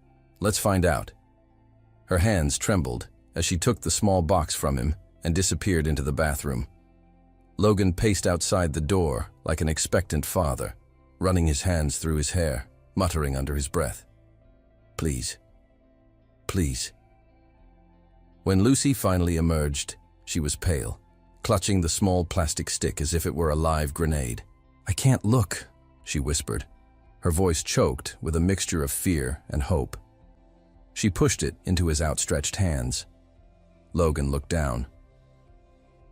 Let's find out." Her hands trembled as she took the small box from him and disappeared into the bathroom. Logan paced outside the door like an expectant father, running his hands through his hair, muttering under his breath, "Please. Please." When Lucy finally emerged, she was pale, clutching the small plastic stick as if it were a live grenade. "I can't look," she whispered, her voice choked with a mixture of fear and hope. She pushed it into his outstretched hands. Logan looked down.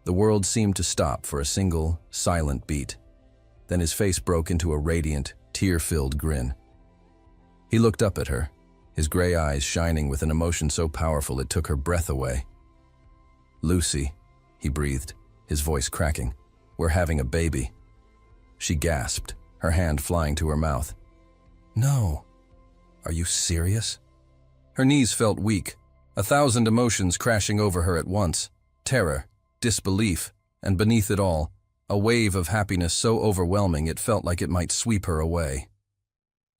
The world seemed to stop for a single, silent beat. Then his face broke into a radiant, tear-filled grin. He looked up at her, his gray eyes shining with an emotion so powerful it took her breath away. "Lucy," he breathed, his voice cracking, "we're having a baby." She gasped, her hand flying to her mouth. "No. Are you serious?" Her knees felt weak, 1,000 emotions crashing over her at once. Terror, disbelief, and beneath it all, a wave of happiness so overwhelming it felt like it might sweep her away.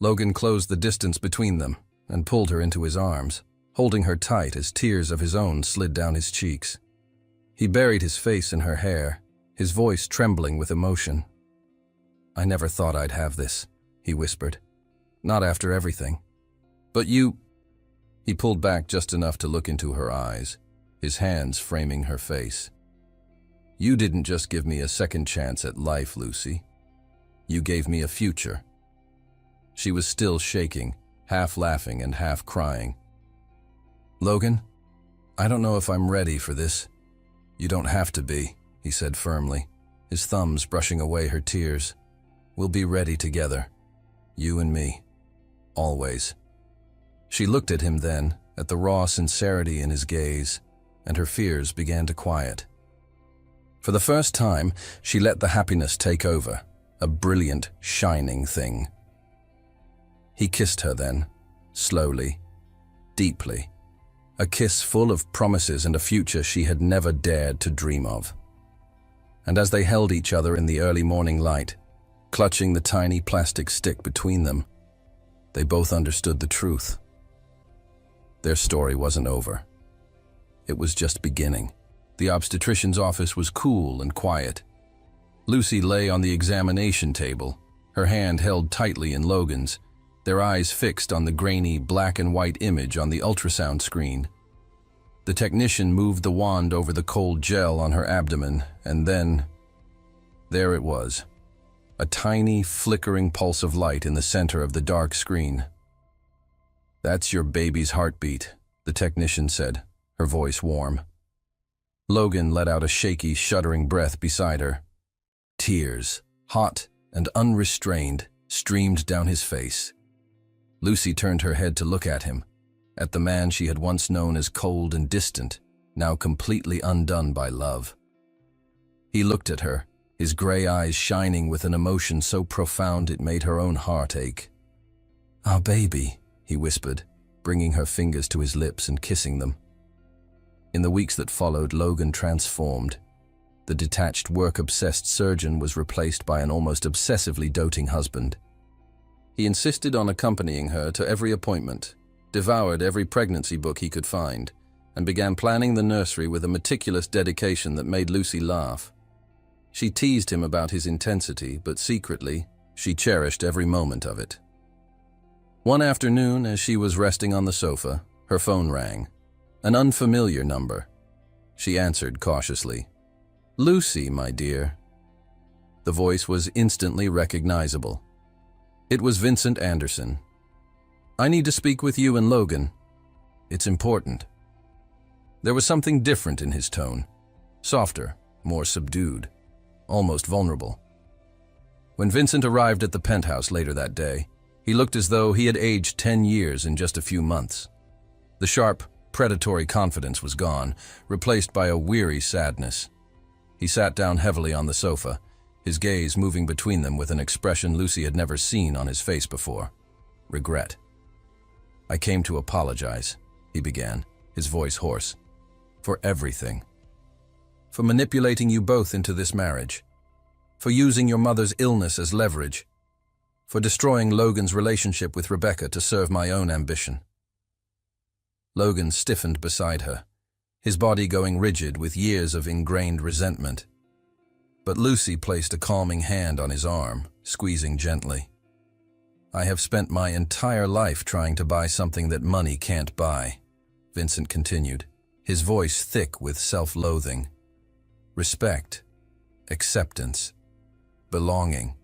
Logan closed the distance between them and pulled her into his arms, holding her tight as tears of his own slid down his cheeks. He buried his face in her hair, his voice trembling with emotion. "I never thought I'd have this," he whispered. "Not after everything. But you—" He pulled back just enough to look into her eyes, his hands framing her face. "You didn't just give me a second chance at life, Lucy. You gave me a future." She was still shaking, half laughing and half crying. "Logan, I don't know if I'm ready for this." "You don't have to be," he said firmly, his thumbs brushing away her tears. "We'll be ready together. You and me. Always." She looked at him then, at the raw sincerity in his gaze, and her fears began to quiet. For the first time, she let the happiness take over, a brilliant, shining thing. He kissed her then, slowly, deeply, a kiss full of promises and a future she had never dared to dream of. And as they held each other in the early morning light, clutching the tiny plastic stick between them, they both understood the truth. Their story wasn't over. It was just beginning. The obstetrician's office was cool and quiet. Lucy lay on the examination table, her hand held tightly in Logan's, their eyes fixed on the grainy black and white image on the ultrasound screen. The technician moved the wand over the cold gel on her abdomen, and then, there it was, a tiny, flickering pulse of light in the center of the dark screen. "That's your baby's heartbeat," the technician said, her voice warm. Logan let out a shaky, shuddering breath beside her. Tears, hot and unrestrained, streamed down his face. Lucy turned her head to look at him, at the man she had once known as cold and distant, now completely undone by love. He looked at her, his gray eyes shining with an emotion so profound it made her own heart ache. "Our baby," he whispered, bringing her fingers to his lips and kissing them. In the weeks that followed, Logan transformed. The detached, work-obsessed surgeon was replaced by an almost obsessively doting husband. He insisted on accompanying her to every appointment, devoured every pregnancy book he could find, and began planning the nursery with a meticulous dedication that made Lucy laugh. She teased him about his intensity, but secretly, she cherished every moment of it. One afternoon, as she was resting on the sofa, her phone rang. An unfamiliar number. She answered cautiously. "Lucy, my dear." The voice was instantly recognizable. It was Vincent Anderson. "I need to speak with you and Logan. It's important." There was something different in his tone. Softer, more subdued, almost vulnerable. When Vincent arrived at the penthouse later that day, he looked as though he had aged 10 years in just a few months. The sharp, predatory confidence was gone, replaced by a weary sadness. He sat down heavily on the sofa, his gaze moving between them with an expression Lucy had never seen on his face before: regret. "I came to apologize," he began, his voice hoarse, "for everything. For manipulating you both into this marriage. For using your mother's illness as leverage. For destroying Logan's relationship with Rebecca to serve my own ambition." Logan stiffened beside her, his body going rigid with years of ingrained resentment. But Lucy placed a calming hand on his arm, squeezing gently. "I have spent my entire life trying to buy something that money can't buy," Vincent continued, his voice thick with self-loathing. "Respect, acceptance, belonging.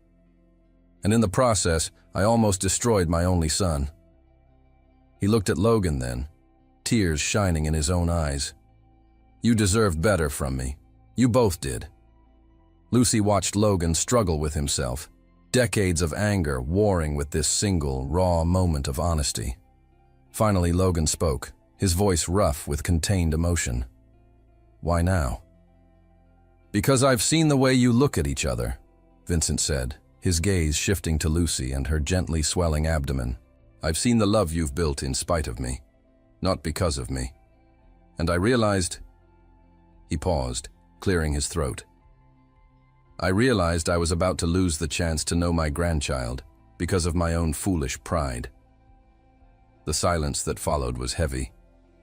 And in the process, I almost destroyed my only son." He looked at Logan then, tears shining in his own eyes. "You deserved better from me. You both did." Lucy watched Logan struggle with himself, decades of anger warring with this single, raw moment of honesty. Finally, Logan spoke, his voice rough with contained emotion. "Why now?" "Because I've seen the way you look at each other," Vincent said, his gaze shifting to Lucy and her gently swelling abdomen. "I've seen the love you've built in spite of me, not because of me. And I realized—" He paused, clearing his throat. "I realized I was about to lose the chance to know my grandchild because of my own foolish pride." The silence that followed was heavy,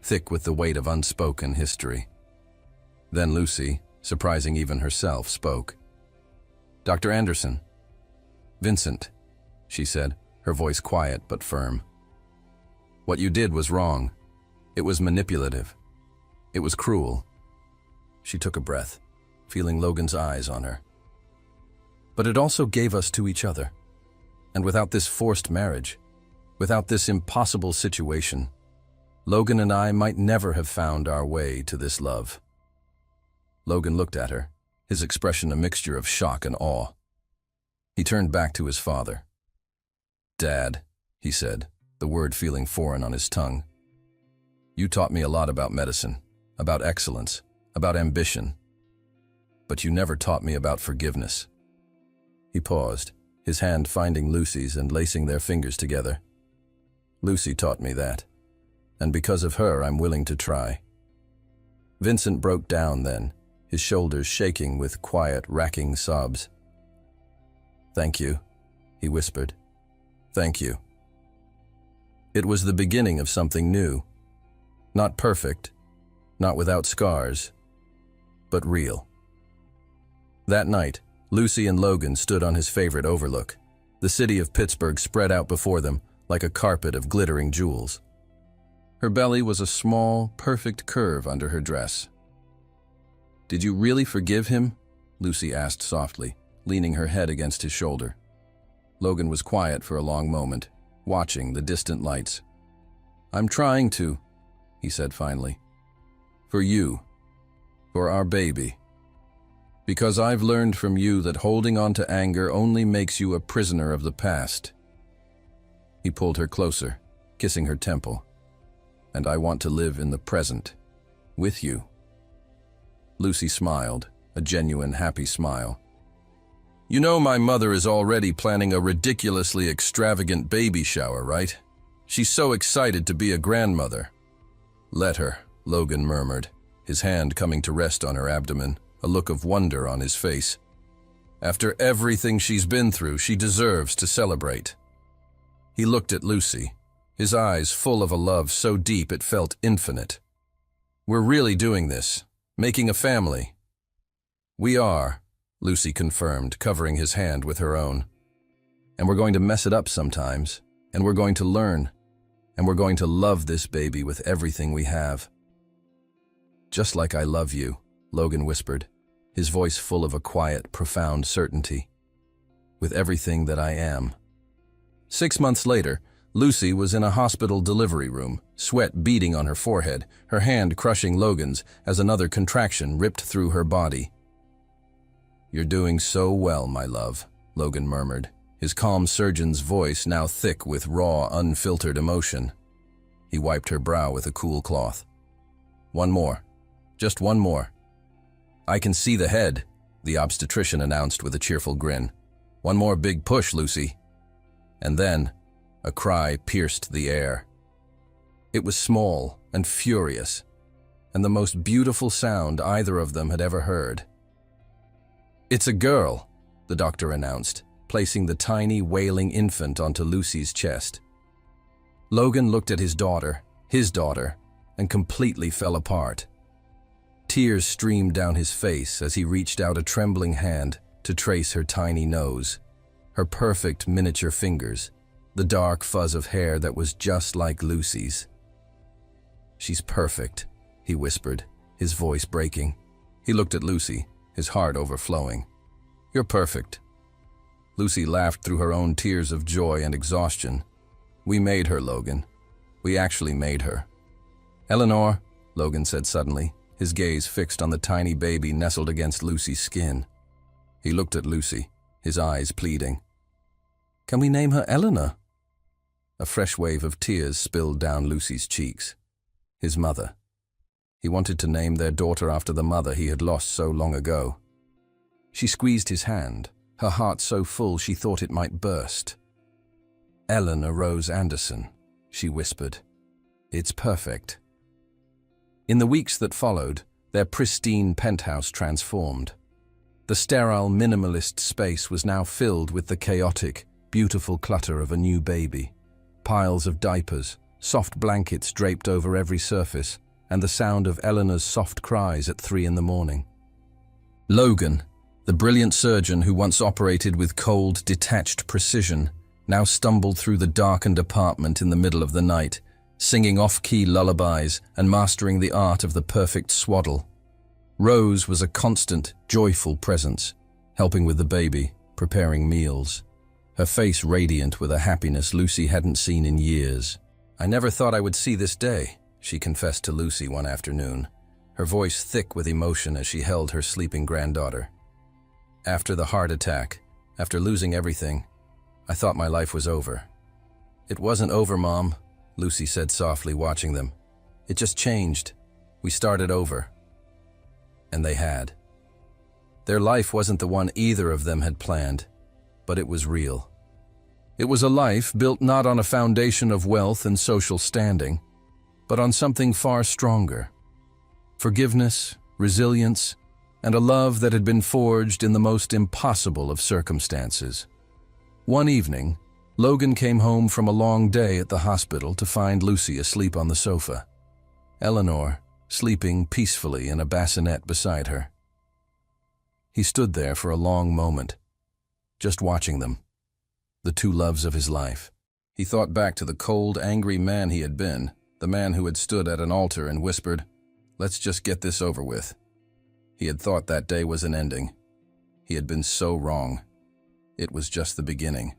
thick with the weight of unspoken history. Then Lucy, surprising even herself, spoke. "Dr. Anderson." "Vincent," she said, her voice quiet but firm. "What you did was wrong. It was manipulative. It was cruel." She took a breath, feeling Logan's eyes on her. "But it also gave us to each other. And without this forced marriage, without this impossible situation, Logan and I might never have found our way to this love." Logan looked at her, his expression a mixture of shock and awe. He turned back to his father. "Dad," he said, the word feeling foreign on his tongue. "You taught me a lot about medicine, about excellence, about ambition. But you never taught me about forgiveness." He paused, his hand finding Lucy's and lacing their fingers together. "Lucy taught me that, and because of her I'm willing to try." Vincent broke down then, his shoulders shaking with quiet, racking sobs. "Thank you," he whispered. "Thank you." It was the beginning of something new. Not perfect, not without scars, but real. That night, Lucy and Logan stood on his favorite overlook. The city of Pittsburgh spread out before them like a carpet of glittering jewels. Her belly was a small, perfect curve under her dress. "Did you really forgive him?" Lucy asked softly, leaning her head against his shoulder. Logan was quiet for a long moment, watching the distant lights. "I'm trying to," he said finally. "For you. For our baby. Because I've learned from you that holding on to anger only makes you a prisoner of the past." He pulled her closer, kissing her temple. "And I want to live in the present, with you." Lucy smiled, a genuine, happy smile. "You know my mother is already planning a ridiculously extravagant baby shower, right? She's so excited to be a grandmother." "Let her," Logan murmured, his hand coming to rest on her abdomen, a look of wonder on his face. "After everything she's been through, she deserves to celebrate." He looked at Lucy, his eyes full of a love so deep it felt infinite. "We're really doing this, making a family." "We are," Lucy confirmed, covering his hand with her own. "And we're going to mess it up sometimes, and we're going to learn, and we're going to love this baby with everything we have." "Just like I love you," Logan whispered, his voice full of a quiet, profound certainty. "With everything that I am." 6 months later, Lucy was in a hospital delivery room, sweat beading on her forehead, her hand crushing Logan's as another contraction ripped through her body. "You're doing so well, my love," Logan murmured, his calm surgeon's voice now thick with raw, unfiltered emotion. He wiped her brow with a cool cloth. One more. Just one more. I can see the head, the obstetrician announced with a cheerful grin. One more big push, Lucy. And then, a cry pierced the air. It was small and furious, and the most beautiful sound either of them had ever heard. It's a girl, the doctor announced, placing the tiny, wailing infant onto Lucy's chest. Logan looked at his daughter, and completely fell apart. Tears streamed down his face as he reached out a trembling hand to trace her tiny nose, her perfect miniature fingers, the dark fuzz of hair that was just like Lucy's. She's perfect, he whispered, his voice breaking. He looked at Lucy, his heart overflowing. You're perfect. Lucy laughed through her own tears of joy and exhaustion. We made her, Logan. We actually made her. Eleanor, Logan said suddenly, his gaze fixed on the tiny baby nestled against Lucy's skin. He looked at Lucy, his eyes pleading. Can we name her Eleanor? A fresh wave of tears spilled down Lucy's cheeks. His mother. He wanted to name their daughter after the mother he had lost so long ago. She squeezed his hand, her heart so full she thought it might burst. Eleanor Rose Anderson, she whispered. It's perfect. In the weeks that followed, their pristine penthouse transformed. The sterile, minimalist space was now filled with the chaotic, beautiful clutter of a new baby. Piles of diapers, soft blankets draped over every surface, and the sound of Eleanor's soft cries at 3 in the morning. Logan, the brilliant surgeon who once operated with cold, detached precision, now stumbled through the darkened apartment in the middle of the night, singing off-key lullabies and mastering the art of the perfect swaddle. Rose was a constant, joyful presence, helping with the baby, preparing meals. Her face radiant with a happiness Lucy hadn't seen in years. I never thought I would see this day, she confessed to Lucy one afternoon, her voice thick with emotion as she held her sleeping granddaughter. After the heart attack, after losing everything, I thought my life was over. It wasn't over, Mom, Lucy said softly, watching them. It just changed. We started over. And they had. Their life wasn't the one either of them had planned, but it was real. It was a life built not on a foundation of wealth and social standing, but on something far stronger. Forgiveness, resilience, and a love that had been forged in the most impossible of circumstances. One evening, Logan came home from a long day at the hospital to find Lucy asleep on the sofa. Eleanor, sleeping peacefully in a bassinet beside her. He stood there for a long moment, just watching them, the two loves of his life. He thought back to the cold, angry man he had been, the man who had stood at an altar and whispered, "Let's just get this over with." He had thought that day was an ending. He had been so wrong. It was just the beginning.